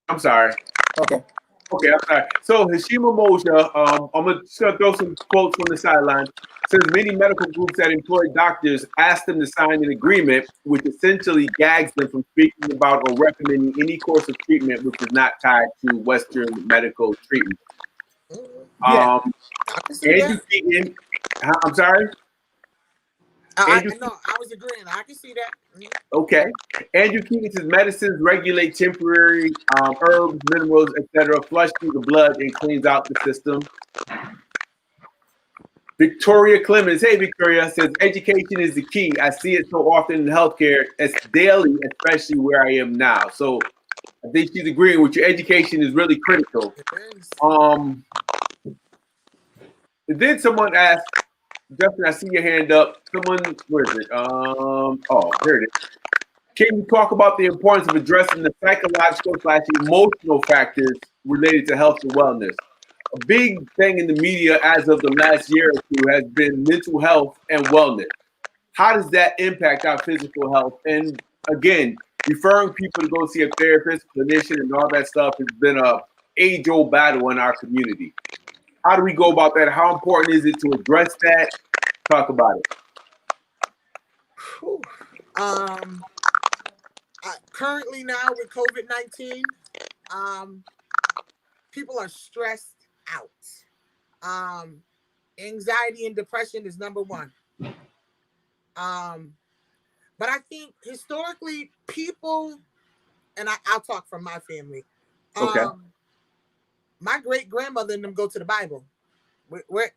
I'm sorry. Okay. Okay, I'm sorry. So Hashima Mosha, I'm just gonna throw some quotes from the sideline. Says many medical groups that employ doctors ask them to sign an agreement, which essentially gags them from speaking about or recommending any course of treatment which is not tied to Western medical treatment. Yeah. Um, I can see Andrew that. Keaton, I'm sorry. Andrew, No, I was agreeing. I can see that. okay. Andrew Keaton says medicines regulate temporary herbs, minerals, etc., flush through the blood and cleans out the system. Victoria Clemens, hey Victoria, says education is the key. I see it so often in healthcare, it's daily, especially where I am now. So I think she's agreeing with you. Education is really critical. Then someone asked, Justin, I see your hand up. Someone, where is it? Oh, here it is. Can you talk about the importance of addressing the psychological/emotional factors related to health and wellness? A big thing in the media as of the last year or two has been mental health and wellness. How does that impact our physical health? And again, referring people to go see a therapist, clinician, and all that stuff has been a age-old battle in our community. How do we go about that? How important is it to address that? Talk about it. Currently now with COVID-19, people are stressed out. Anxiety and depression is number one. But I think historically people, and I'll talk from my family. Okay. My great grandmother and them go to the Bible.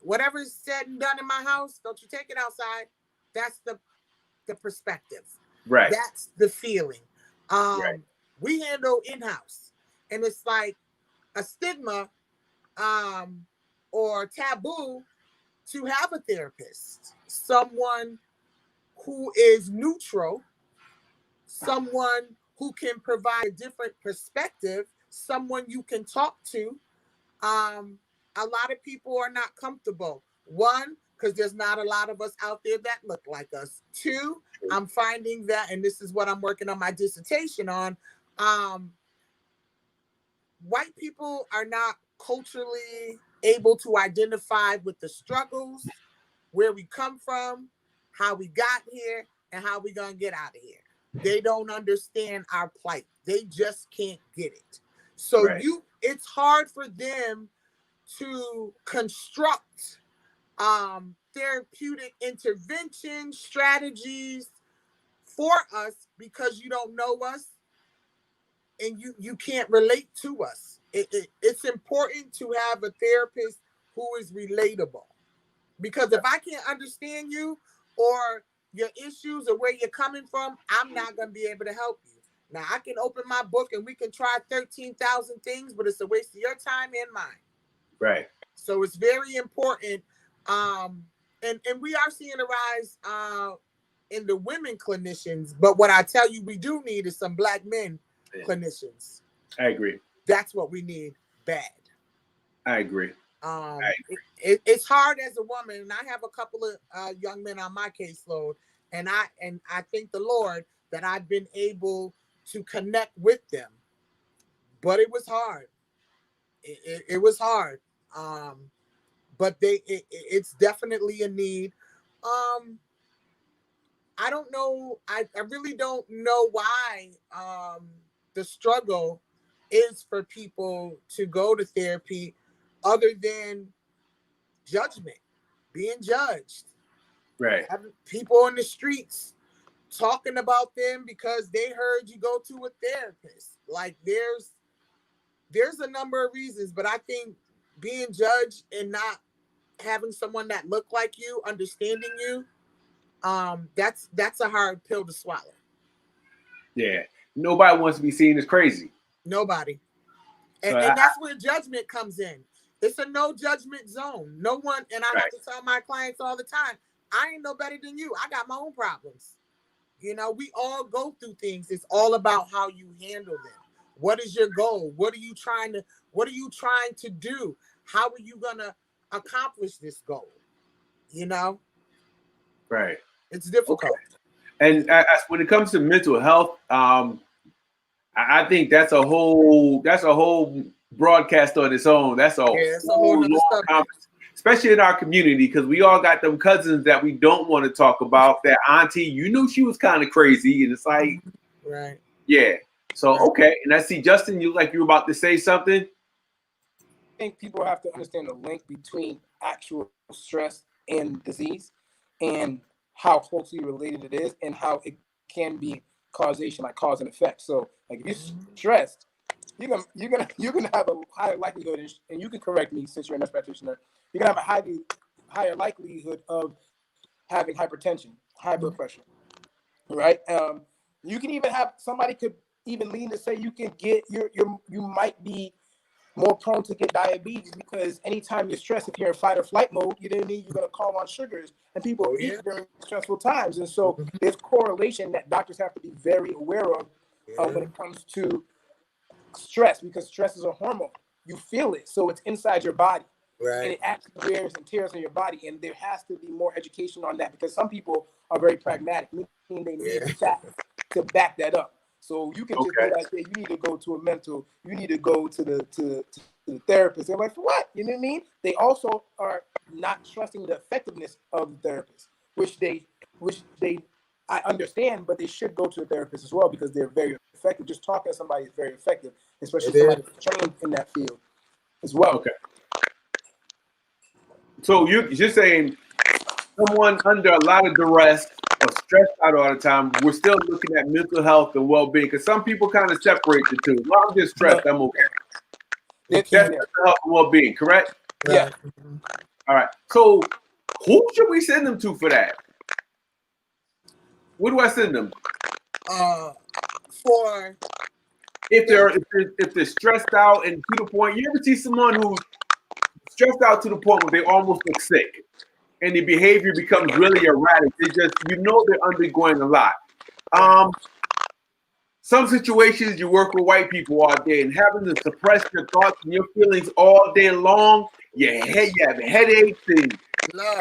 Whatever's said and done in my house, don't you take it outside. That's the perspective. Right. That's the feeling. Right. We handle in-house, and it's like a stigma or taboo to have a therapist, someone who is neutral, someone who can provide a different perspective, someone you can talk to. A lot of people are not comfortable. One, because there's not a lot of us out there that look like us. Two, I'm finding that, and this is what I'm working on my dissertation on, white people are not culturally able to identify with the struggles, where we come from, how we got here, and how we gonna get out of here. They don't understand our plight. They just can't get it. So Right. it's hard for them to construct therapeutic intervention strategies for us because you don't know us and you can't relate to us. It's important to have a therapist who is relatable, because if I can't understand you or your issues or where you're coming from, I'm not going to be able to help you. Now, I can open my book and we can try 13,000 things, but it's a waste of your time and mine. Right. So it's very important. And we are seeing a rise in the women clinicians. But what I tell you we do need is some Black men clinicians. I agree. That's what we need bad. I agree. It's hard as a woman, and I have a couple of young men on my caseload, and I thank the Lord that I've been able to connect with them. But it was hard. It was hard. But it's definitely a need. I don't know. I really don't know why the struggle is for people to go to therapy, other than judgment, being judged. Right. Having people in the streets talking about them because they heard you go to a therapist. Like there's a number of reasons, but I think being judged and not having someone that look like you, understanding you, that's a hard pill to swallow. Yeah. Nobody wants to be seen as crazy. Nobody. And that's where judgment comes in. It's a no judgment zone. No one, and I have to tell my clients all the time, I ain't no better than you. I got my own problems. You know, we all go through things. It's all about how you handle them. What is your goal? What are you trying to do? How are you gonna accomplish this goal? You know? Right. It's difficult. Okay. And when it comes to mental health, I think that's a whole broadcast on its own. That's all. Yeah, it's a whole nother subject. Especially in our community, because we all got them cousins that we don't want to talk about. That auntie, you knew she was kind of crazy, and it's like, right, yeah. So okay, and I see Justin. You like you were about to say something. I think people have to understand the link between actual stress and disease, and how closely related it is, and how it can be causation, like cause and effect. So, like if you're stressed, you're gonna have a higher likelihood, and you can correct me since you're a nurse practitioner. You're gonna have a higher likelihood of having hypertension, high blood pressure, right? You can even have somebody could even lean to say you can get you might be more prone to get diabetes, because anytime you're stressed, if you're in fight or flight mode, you know what I mean, you're going to call on sugars, and people eat during stressful times. And so there's correlation that doctors have to be very aware of when it comes to stress, because stress is a hormone. You feel it, so it's inside your body. right. And it actually wears and tears on your body. And there has to be more education on that, because some people are very pragmatic, meaning they need facts to back that up. So you can just be like, hey, you need to go to a mental, you need to go to the therapist. They're like, for what? You know what I mean? They also are not trusting the effectiveness of the therapist, which they I understand, but they should go to a therapist as well, because they're very effective. Just talking to somebody is very effective, especially somebody that's trained in that field as well. Okay. So you're saying someone under a lot of duress or stressed out all the time, we're still looking at mental health and well-being, because some people kind of separate the two. Well, I'm just stressed, I'm okay. That's mental health and well-being, correct? Yeah. All right. So who should we send them to for that? Where do I send them? For if they're stressed out and to the point, you ever see someone who's stressed out to the point where they almost look sick and the behavior becomes really erratic? They just, they're undergoing a lot. Some situations you work with white people all day, and having to suppress your thoughts and your feelings all day long, you have headaches, and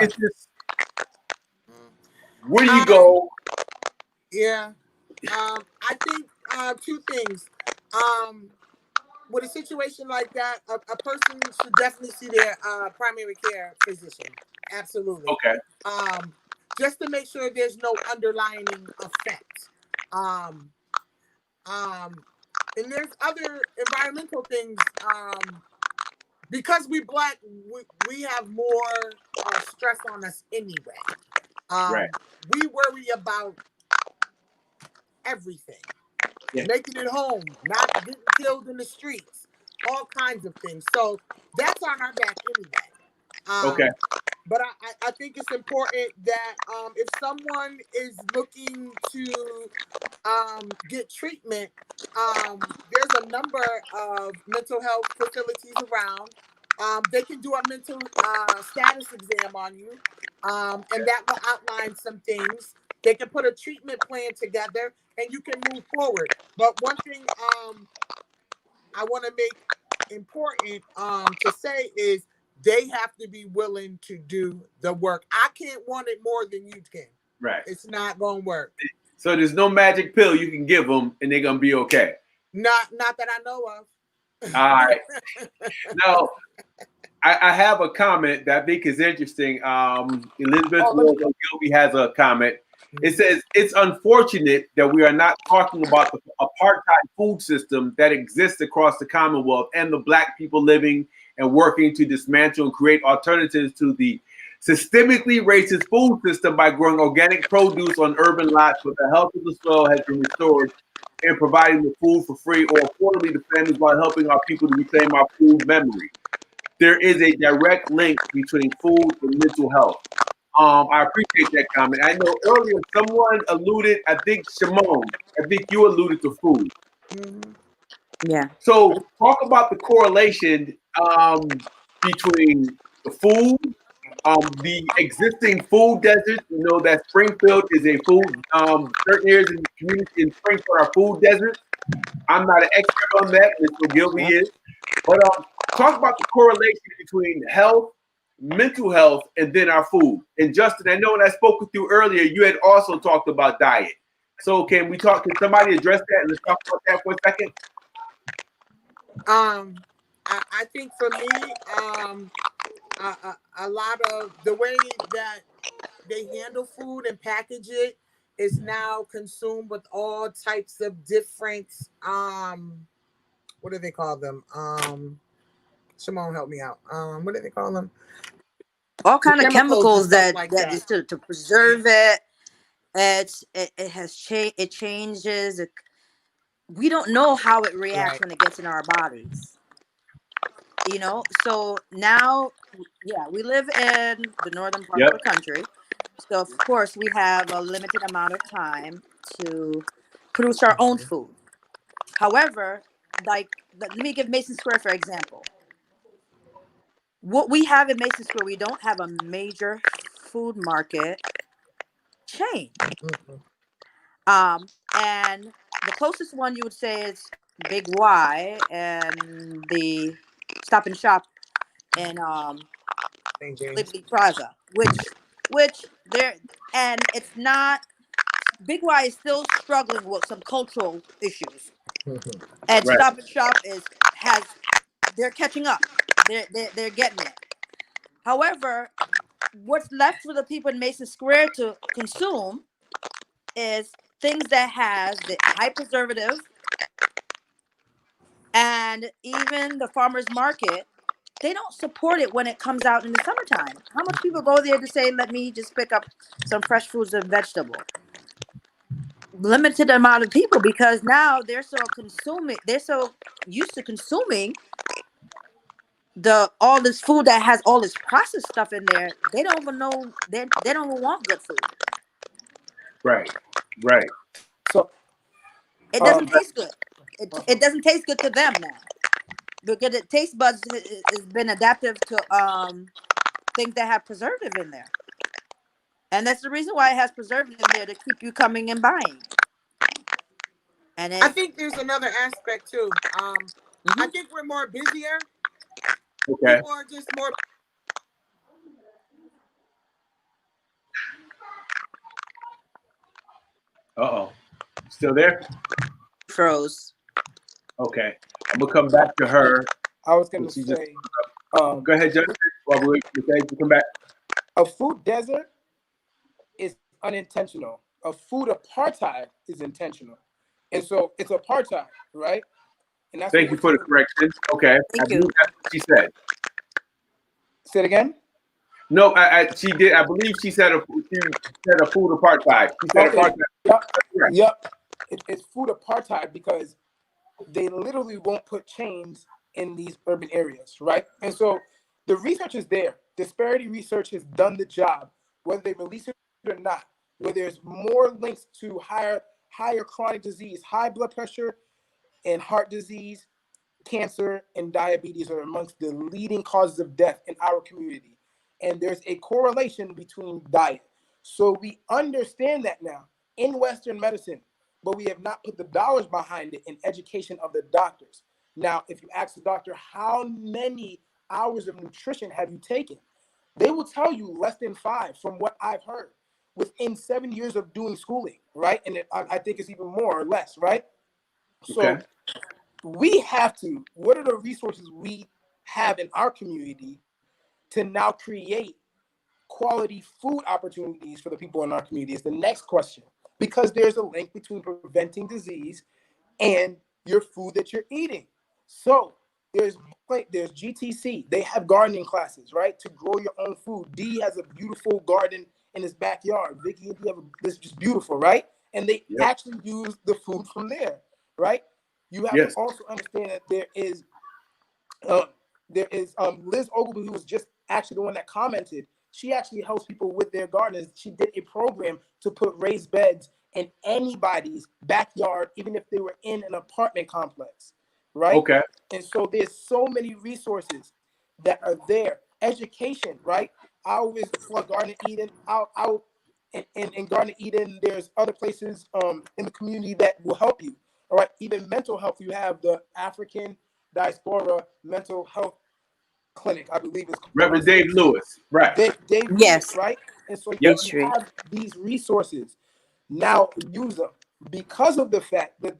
it's just, where do you go? Yeah. I think two things. With a situation like that, a person should definitely see their primary care physician. Absolutely. Okay. Just to make sure there's no underlying effect. And there's other environmental things. Because we Black, we have more stress on us anyway. Right. We worry about everything. Yeah. Making it home, not getting killed in the streets, all kinds of things. So that's on our back anyway. Okay. But I think it's important that if someone is looking to get treatment, there's a number of mental health facilities around. They can do a mental status exam on you, and that will outline some things. They can put a treatment plan together, and you can move forward. But one thing I want to make important to say is they have to be willing to do the work. I can't want it more than you can. Right. It's not going to work. So there's no magic pill you can give them, and they're gonna be okay. Not that I know of. All right. Now, I have a comment that I think is interesting. Elizabeth Gilby has a comment. It says, it's unfortunate that we are not talking about the apartheid food system that exists across the Commonwealth and the Black people living and working to dismantle and create alternatives to the systemically racist food system by growing organic produce on urban lots where the health of the soil has been restored, and providing the food for free or affordably to families while helping our people to reclaim our food memory. There is a direct link between food and mental health. I appreciate that comment. I know earlier someone alluded, I think Shimon, I think you alluded to food. Yeah. So talk about the correlation between the food, the existing food desert. You know that Springfield is a food, certain areas in the community in Springfield are food deserts. I'm not an expert on that, Mr. Gilby is. But talk about the correlation between health, mental health, and then our food. And Justin, I know when I spoke with you earlier, you had also talked about diet. So can somebody address that and let's talk about that for a second? I think for me, a lot of the way that they handle food and package it is now consumed with all types of different what do they call them? Shimon, help me out. What do they call them? All The kind of chemicals and chemicals stuff that like that that. is to preserve it. It has changed. It changes. We don't know how it reacts Right. when it gets in our bodies. So now, yeah, we live in the northern part of Yep. the country, so of course we have a limited amount of time to produce our own food. However, like, let me give Mason Square for example. What we have in Mason Square, we don't have a major food market chain. Mhm. And the closest one you would say is Big Y and the Stop and Shop in St. James. Liberty Plaza, which there, and it's not. Big Y is still struggling with some cultural issues, Mhm. and Right. Stop and Shop they're catching up. They're getting it. However, what's left for the people in Mason Square to consume is things that has the high preservative, and even the farmers market, they don't support it when it comes out in the summertime. How much people go there to say, let me just pick up some fresh fruits and vegetable? Limited amount of people, because now they're so used to consuming all this food that has all this processed stuff in there. They don't even know, they don't even want good food. Right. Right. So, It doesn't um, taste good. It doesn't taste good to them now, because the taste buds has been adaptive to things that have preservative in there. And that's the reason why it has preservative in there, to keep you coming and buying. And I it think there's another aspect too. I Mhm. think we're more busier. Okay. People are just more. Uh-oh. Still there? froze. Okay. I'm gonna come back to her. I was gonna She just say, um, go ahead, Justin. While we wait for to come back. a food desert is unintentional. A food apartheid is intentional, and so it's apartheid, right? And that's what Thank you we're for the taking. correction. Okay. I Thank believe you. that's what she said. Say it again. No, she did. I believe she said a food apartheid. She said Okay. apartheid. Yep. That's correct. Yep. It's food apartheid because they literally won't put chains in these urban areas, right? And so the research is there. Disparity research has done the job, whether they release it or not. Where there's more links to higher chronic disease, high blood pressure, and heart disease, cancer, and diabetes are amongst the leading causes of death in our community. And there's a correlation between diet. So we understand that now in Western medicine, but we have not put the dollars behind it in education of the doctors. Now, if you ask the doctor, how many hours of nutrition have you taken? They will tell you less than 5, from what I've heard, within 7 years of doing schooling, right? And I think it's even more or less, right? Okay. So we have to, what are the resources we have in our community to now create quality food opportunities for the people in our community is the next question, because there's a link between preventing disease and your food that you're eating. So there's GTC, they have gardening classes, right, to grow your own food. D has a beautiful garden in his backyard. Vicky and D have this is just beautiful, right? And they Yep. actually use the food from there, right? You have to Yes. also understand that there is Liz Ogilvy, who was just actually the one that commented. She actually helps people with their gardens. She did a program to put raised beds in anybody's backyard, even if they were in an apartment complex, right? Okay. And so there's so many resources that are there. Education, right? I always for Garden Eden, out in Garden Eden, there's other places in the community that will help you. All right, even mental health. You have the African Diaspora Mental Health Clinic, I believe it's Reverend called. Dave Lewis. Right. Dave Lewis, Yes, right? And so Yep. State you Street. have these resources. Now use them because of the fact that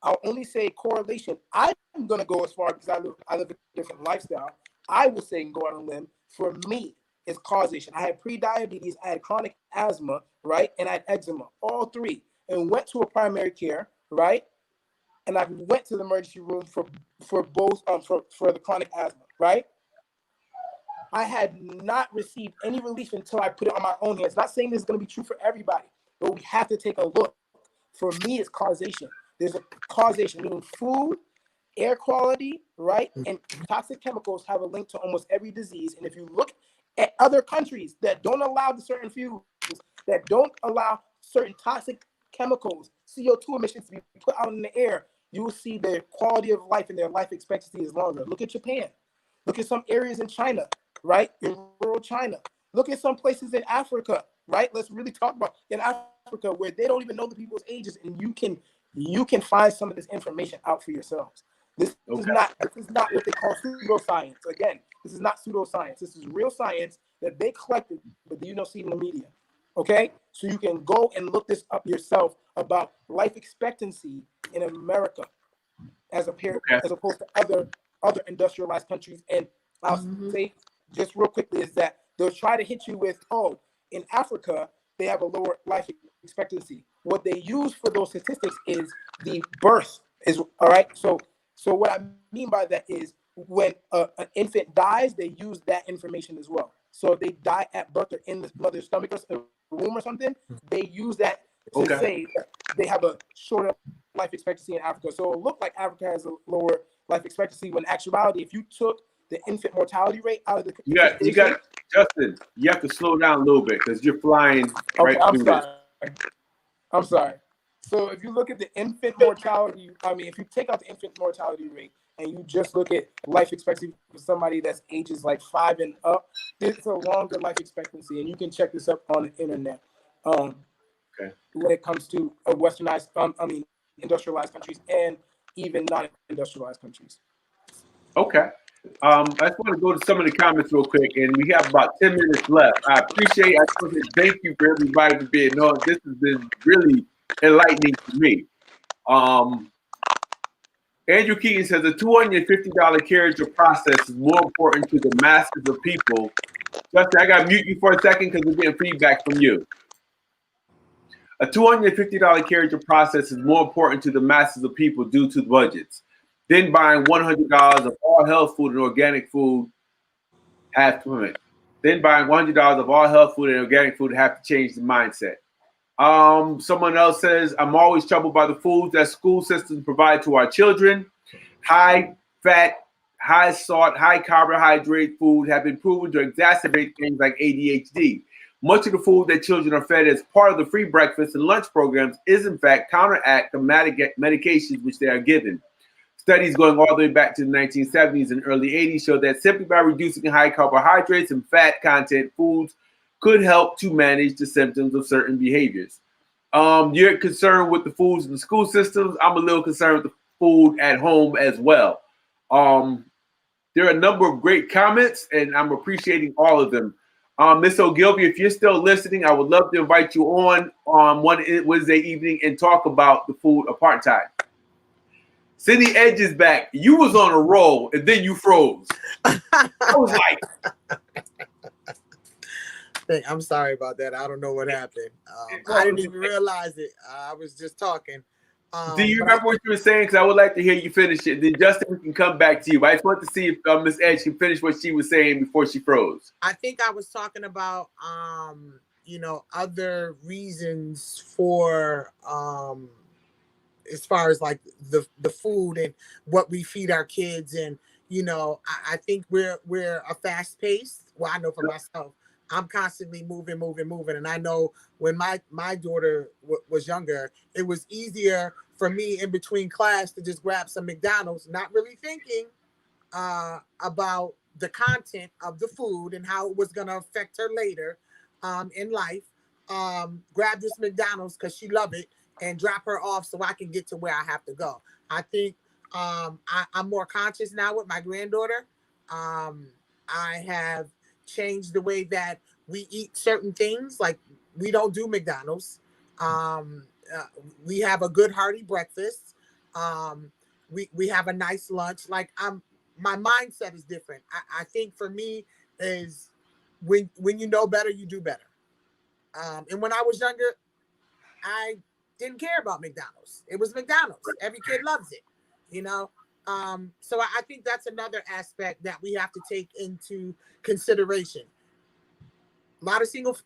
I'll only say correlation. I'm going to go as far because I live a different lifestyle. I will say and go out on a limb. For me, it's causation. I had pre-diabetes, I had chronic asthma, right? And I had eczema, all three. And went to a primary care, right? And I went to the emergency room for both for the chronic asthma, right? I had not received any relief until I put it on my own hands. Not saying this is going to be true for everybody, but we have to take a look. For me, it's causation. There's a causation, meaning food, air quality, right? And toxic chemicals have a link to almost every disease. And if you look at other countries that don't allow the certain fuels, that don't allow certain toxic chemicals, CO2 emissions to be put out in the air, you will see their quality of life and their life expectancy is longer. Look at Japan. Look at some areas in China, right? In rural China. Look at some places in Africa, right? Let's really talk about in Africa where they don't even know the people's ages, and you can find some of this information out for yourselves. This is not what they call pseudoscience. Again, this is not pseudoscience. This is real science that they collected, but you don't see in the media. Okay, so you can go and look this up yourself about life expectancy in America as opposed to other industrialized countries. And I'll say just real quickly is that they'll try to hit you with, oh, in Africa they have a lower life expectancy. What they use for those statistics is the birth is all right. So what I mean by that is when an infant dies, they use that information as well. So if they die at birth or in the mother's stomach or womb or something, they use that to say that they have a shorter life expectancy in Africa. So it looked like Africa has a lower life expectancy when in actuality, if you took the infant mortality rate out of the you got Justin, you have to slow down a little bit because you're flying right through this. I'm sorry. So if you look at the infant mortality, if you take out the infant mortality rate and you just look at life expectancy for somebody that's ages like 5 and up, it's a longer life expectancy, and you can check this up on the internet. When it comes to westernized, industrialized countries and even non-industrialized countries. Okay. I just want to go to some of the comments real quick, and we have about 10 minutes left. I just want to say thank you for everybody for being on. This has been really enlightening to me. Andrew Keaton says a $250 carriage or process is more important to the masses of people. Justin, I got to mute you for a second because we're getting feedback from you. A $250 carriage or process is more important to the masses of people due to the budgets. Then buying $100 of all health food and organic food have to Then buying $100 of all health food and organic food have to change the mindset. Someone else says, I'm always troubled by the foods that school systems provide to our children. High fat, high salt, high carbohydrate food have been proven to exacerbate things like ADHD. Much of the food that children are fed as part of the free breakfast and lunch programs is in fact counteract the medications which they are given. Studies going all the way back to the 1970s and early 80s show that simply by reducing high carbohydrates and fat content foods could help to manage the symptoms of certain behaviors. You're concerned with the foods in the school systems. I'm a little concerned with the food at home as well. There are a number of great comments, and I'm appreciating all of them. Ms. Ogilvy, if you're still listening, I would love to invite you on one Wednesday evening and talk about the food apartheid. Cindy Edge is back. You was on a roll, and then you froze. I was like, I'm sorry about that. I don't know what happened. I didn't even realize it. I was just talking. Do you remember what you were saying? Because I would like to hear you finish it. Then Justin, we can come back to you. I just want to see if Miss Edge can finish what she was saying before she froze. I think I was talking about, other reasons for, as far as like the food and what we feed our kids. And, I think we're a fast paced. Well, I know for myself, I'm constantly moving. And I know when my daughter was younger, it was easier for me in between class to just grab some McDonald's, not really thinking about the content of the food and how it was going to affect her later in life. Grab this McDonald's because she loved it and drop her off so I can get to where I have to go. I think I'm more conscious now with my granddaughter. I have changed the way that we eat certain things. Like we don't do McDonald's. We have a good hearty breakfast. We have a nice lunch. Like my mindset is different. I think for me is when you know better, you do better. And when I was younger, I didn't care about McDonald's. It was McDonald's. Every kid loves it, you know. So I think that's another aspect that we have to take into consideration. A lot of single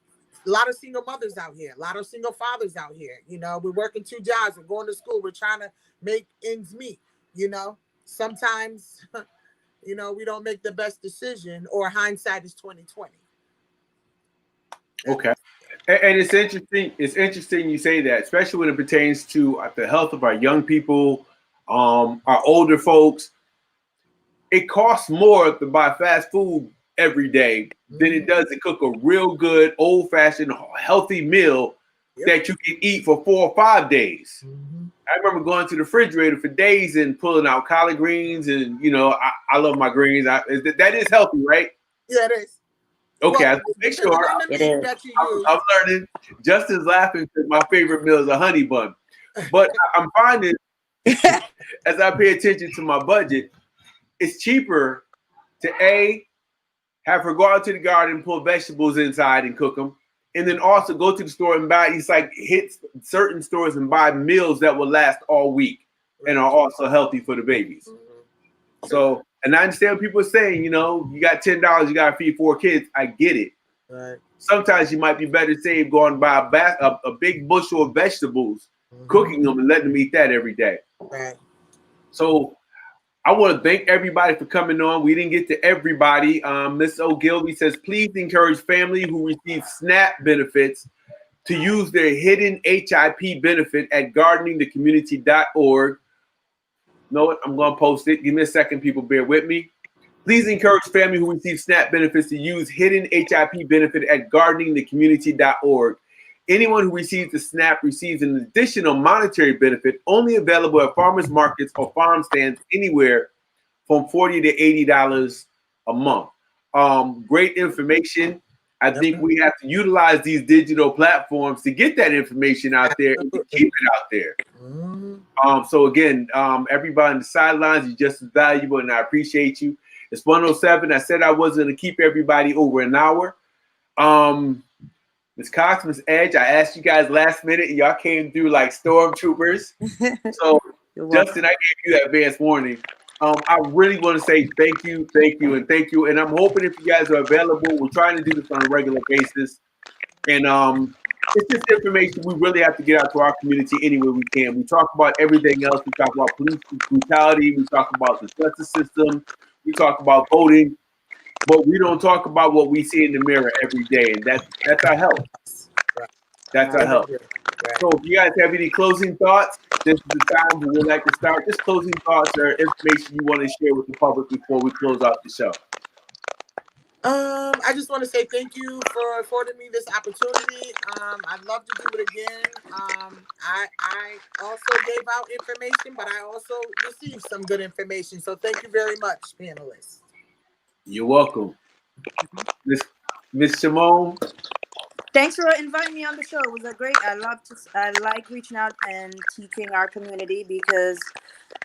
mothers out here, a lot of single fathers out here. You know, we're working 2 jobs, we're going to school, we're trying to make ends meet. You know, sometimes, you know, we don't make the best decision, or hindsight is 20/20. Okay. And it's interesting. It's interesting you say that, especially when it pertains to the health of our young people, our older folks. It costs more to buy fast food every day than it does to cook a real good, old-fashioned, healthy meal that you can eat for 4 or 5 days. I remember going to the refrigerator for days and pulling out collard greens, and you know, I love my greens. That is healthy, right? Yeah, it is. Okay, Well, make sure. It is. I'm learning. Justin's laughing because my favorite meal is a honey bun. But I'm finding, as I pay attention to my budget, it's cheaper to have her go out to the garden, pull vegetables inside and cook them, and then also go to the store and buy. It's like hit certain stores and buy meals that will last all week and are also healthy for the babies. So, and I understand what people are saying, you know, you got $10, you got to feed 4 kids. I get it. Right. Sometimes you might be better saved going buy a big bushel of vegetables, cooking them and letting them eat that every day. Right. So I want to thank everybody for coming on. We didn't get to everybody. Ms. O'Gilby says, please encourage family who receive SNAP benefits to use their hidden HIP benefit at gardeningthecommunity.org. Know what? I'm going to post it. Give me a second, people. Bear with me. Please encourage family who receive SNAP benefits to use hidden HIP benefit at gardeningthecommunity.org. Anyone who receives the SNAP receives an additional monetary benefit only available at farmers markets or farm stands anywhere from $40 to $80 a month. Great information. I think we have to utilize these digital platforms to get that information out there and to keep it out there. So again, everybody on the sidelines, you're just as valuable, and I appreciate you. It's 1:07. I said I wasn't going to keep everybody over an hour. Ms. Cox, Ms. Edge, I asked you guys last minute, and y'all came through like stormtroopers. So, Justin, I gave you that advance warning. I really want to say thank you, and thank you. And I'm hoping if you guys are available, we're trying to do this on a regular basis. And it's just information we really have to get out to our community any way we can. We talk about everything else. We talk about police brutality. We talk about the justice system. We talk about voting. But we don't talk about what we see in the mirror every day, and that's our health. That's our health. So if you guys have any closing thoughts, this is the time we would like to start. Just closing thoughts or information you want to share with the public before we close out the show. I just want to say thank you for affording me this opportunity. I'd love to do it again. I also gave out information, but I also received some good information. So thank you very much, panelists. You're welcome. Miss Simone. Thanks for inviting me on the show. It was a great. I like reaching out and teaching our community because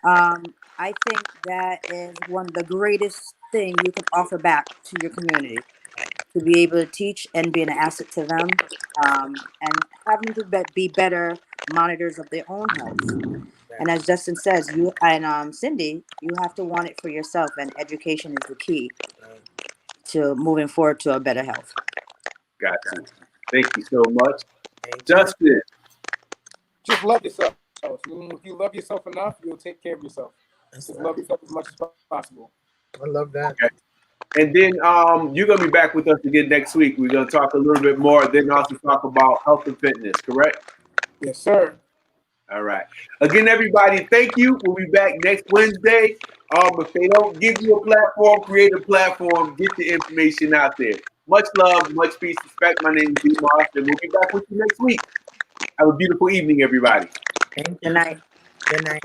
I think that is one of the greatest thing you can offer back to your community, to be able to teach and be an asset to them, and having to be better monitors of their own health. And as Justin says, you and Cindy, you have to want it for yourself, and education is the key to moving forward to a better health. Gotcha. Thank you so much. Justin. Just love yourself. If you love yourself enough, you'll take care of yourself. Just love yourself as much as possible. I love that. Okay. And then you're going to be back with us again next week. We're going to talk a little bit more, then also talk about health and fitness, correct? Yes, sir. All right. Again, everybody, thank you. We'll be back next Wednesday. If they don't give you a platform, create a platform, get the information out there. Much love, much peace, respect. My name is D.Moss, and we'll be back with you next week. Have a beautiful evening, everybody. Good night. Good night.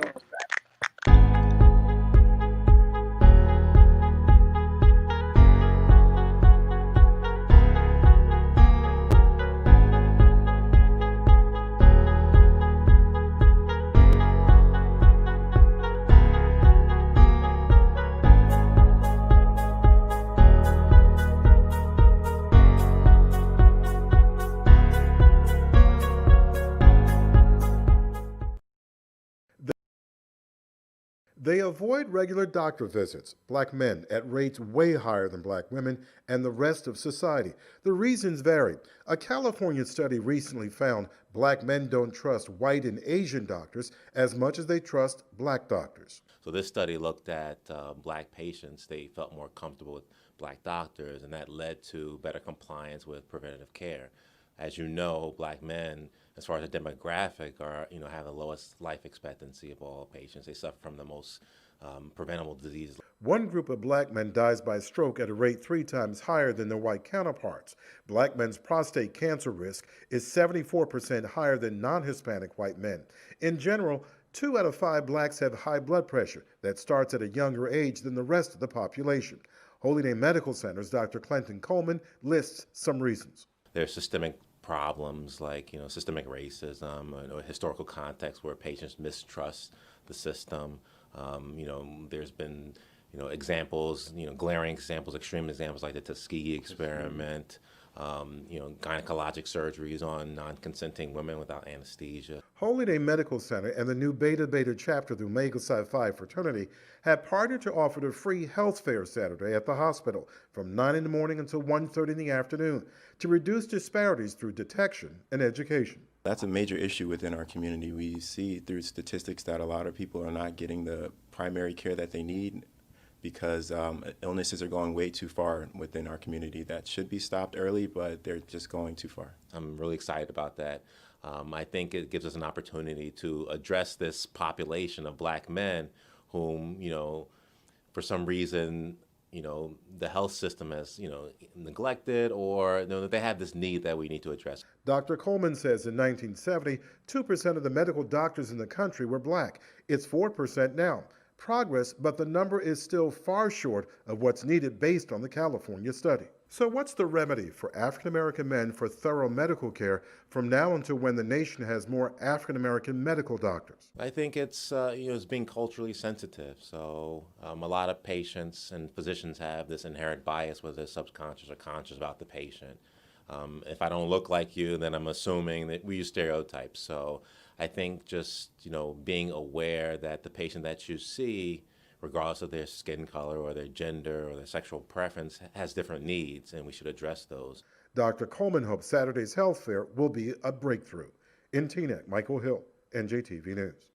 They avoid regular doctor visits, black men, at rates way higher than black women and the rest of society. The reasons vary. A California study recently found black men don't trust white and Asian doctors as much as they trust black doctors. So this study looked at black patients. They felt more comfortable with black doctors, and that led to better compliance with preventative care. As you know, black men, as far as the demographic, have the lowest life expectancy of all patients. They suffer from the most preventable diseases. One group of black men dies by stroke at a rate 3 times higher than their white counterparts. Black men's prostate cancer risk is 74% higher than non-Hispanic white men. In general, 2 out of 5 blacks have high blood pressure that starts at a younger age than the rest of the population. Holy Name Medical Center's Dr. Clinton Coleman lists some reasons. There's systemic problems like systemic racism or historical context where patients mistrust the system. There's been examples, glaring examples, extreme examples like the Tuskegee experiment. Gynecologic surgeries on non-consenting women without anesthesia. Holy Name Medical Center and the new Beta Beta chapter of the Omega Psi Phi fraternity have partnered to offer a free health fair Saturday at the hospital from 9 in the morning until 1:30 in the afternoon to reduce disparities through detection and education. That's a major issue within our community. We see through statistics that a lot of people are not getting the primary care that they need because illnesses are going way too far within our community that should be stopped early, but they're just going too far. I'm really excited about that. I think it gives us an opportunity to address this population of black men whom, for some reason, the health system has, neglected, or they have this need that we need to address. Dr. Coleman says in 1970, 2% of the medical doctors in the country were black. It's 4% now. Progress, but the number is still far short of what's needed based on the California study. So what's the remedy for African American men for thorough medical care from now until when the nation has more African American medical doctors? I think it's being culturally sensitive. So a lot of patients and physicians have this inherent bias, whether it's subconscious or conscious, about the patient. If I don't look like you, then I'm assuming that we use stereotypes. So I think just, being aware that the patient that you see, regardless of their skin color or their gender or their sexual preference, has different needs, and we should address those. Dr. Coleman hopes Saturday's health fair will be a breakthrough. In Teaneck, Michael Hill, NJTV News.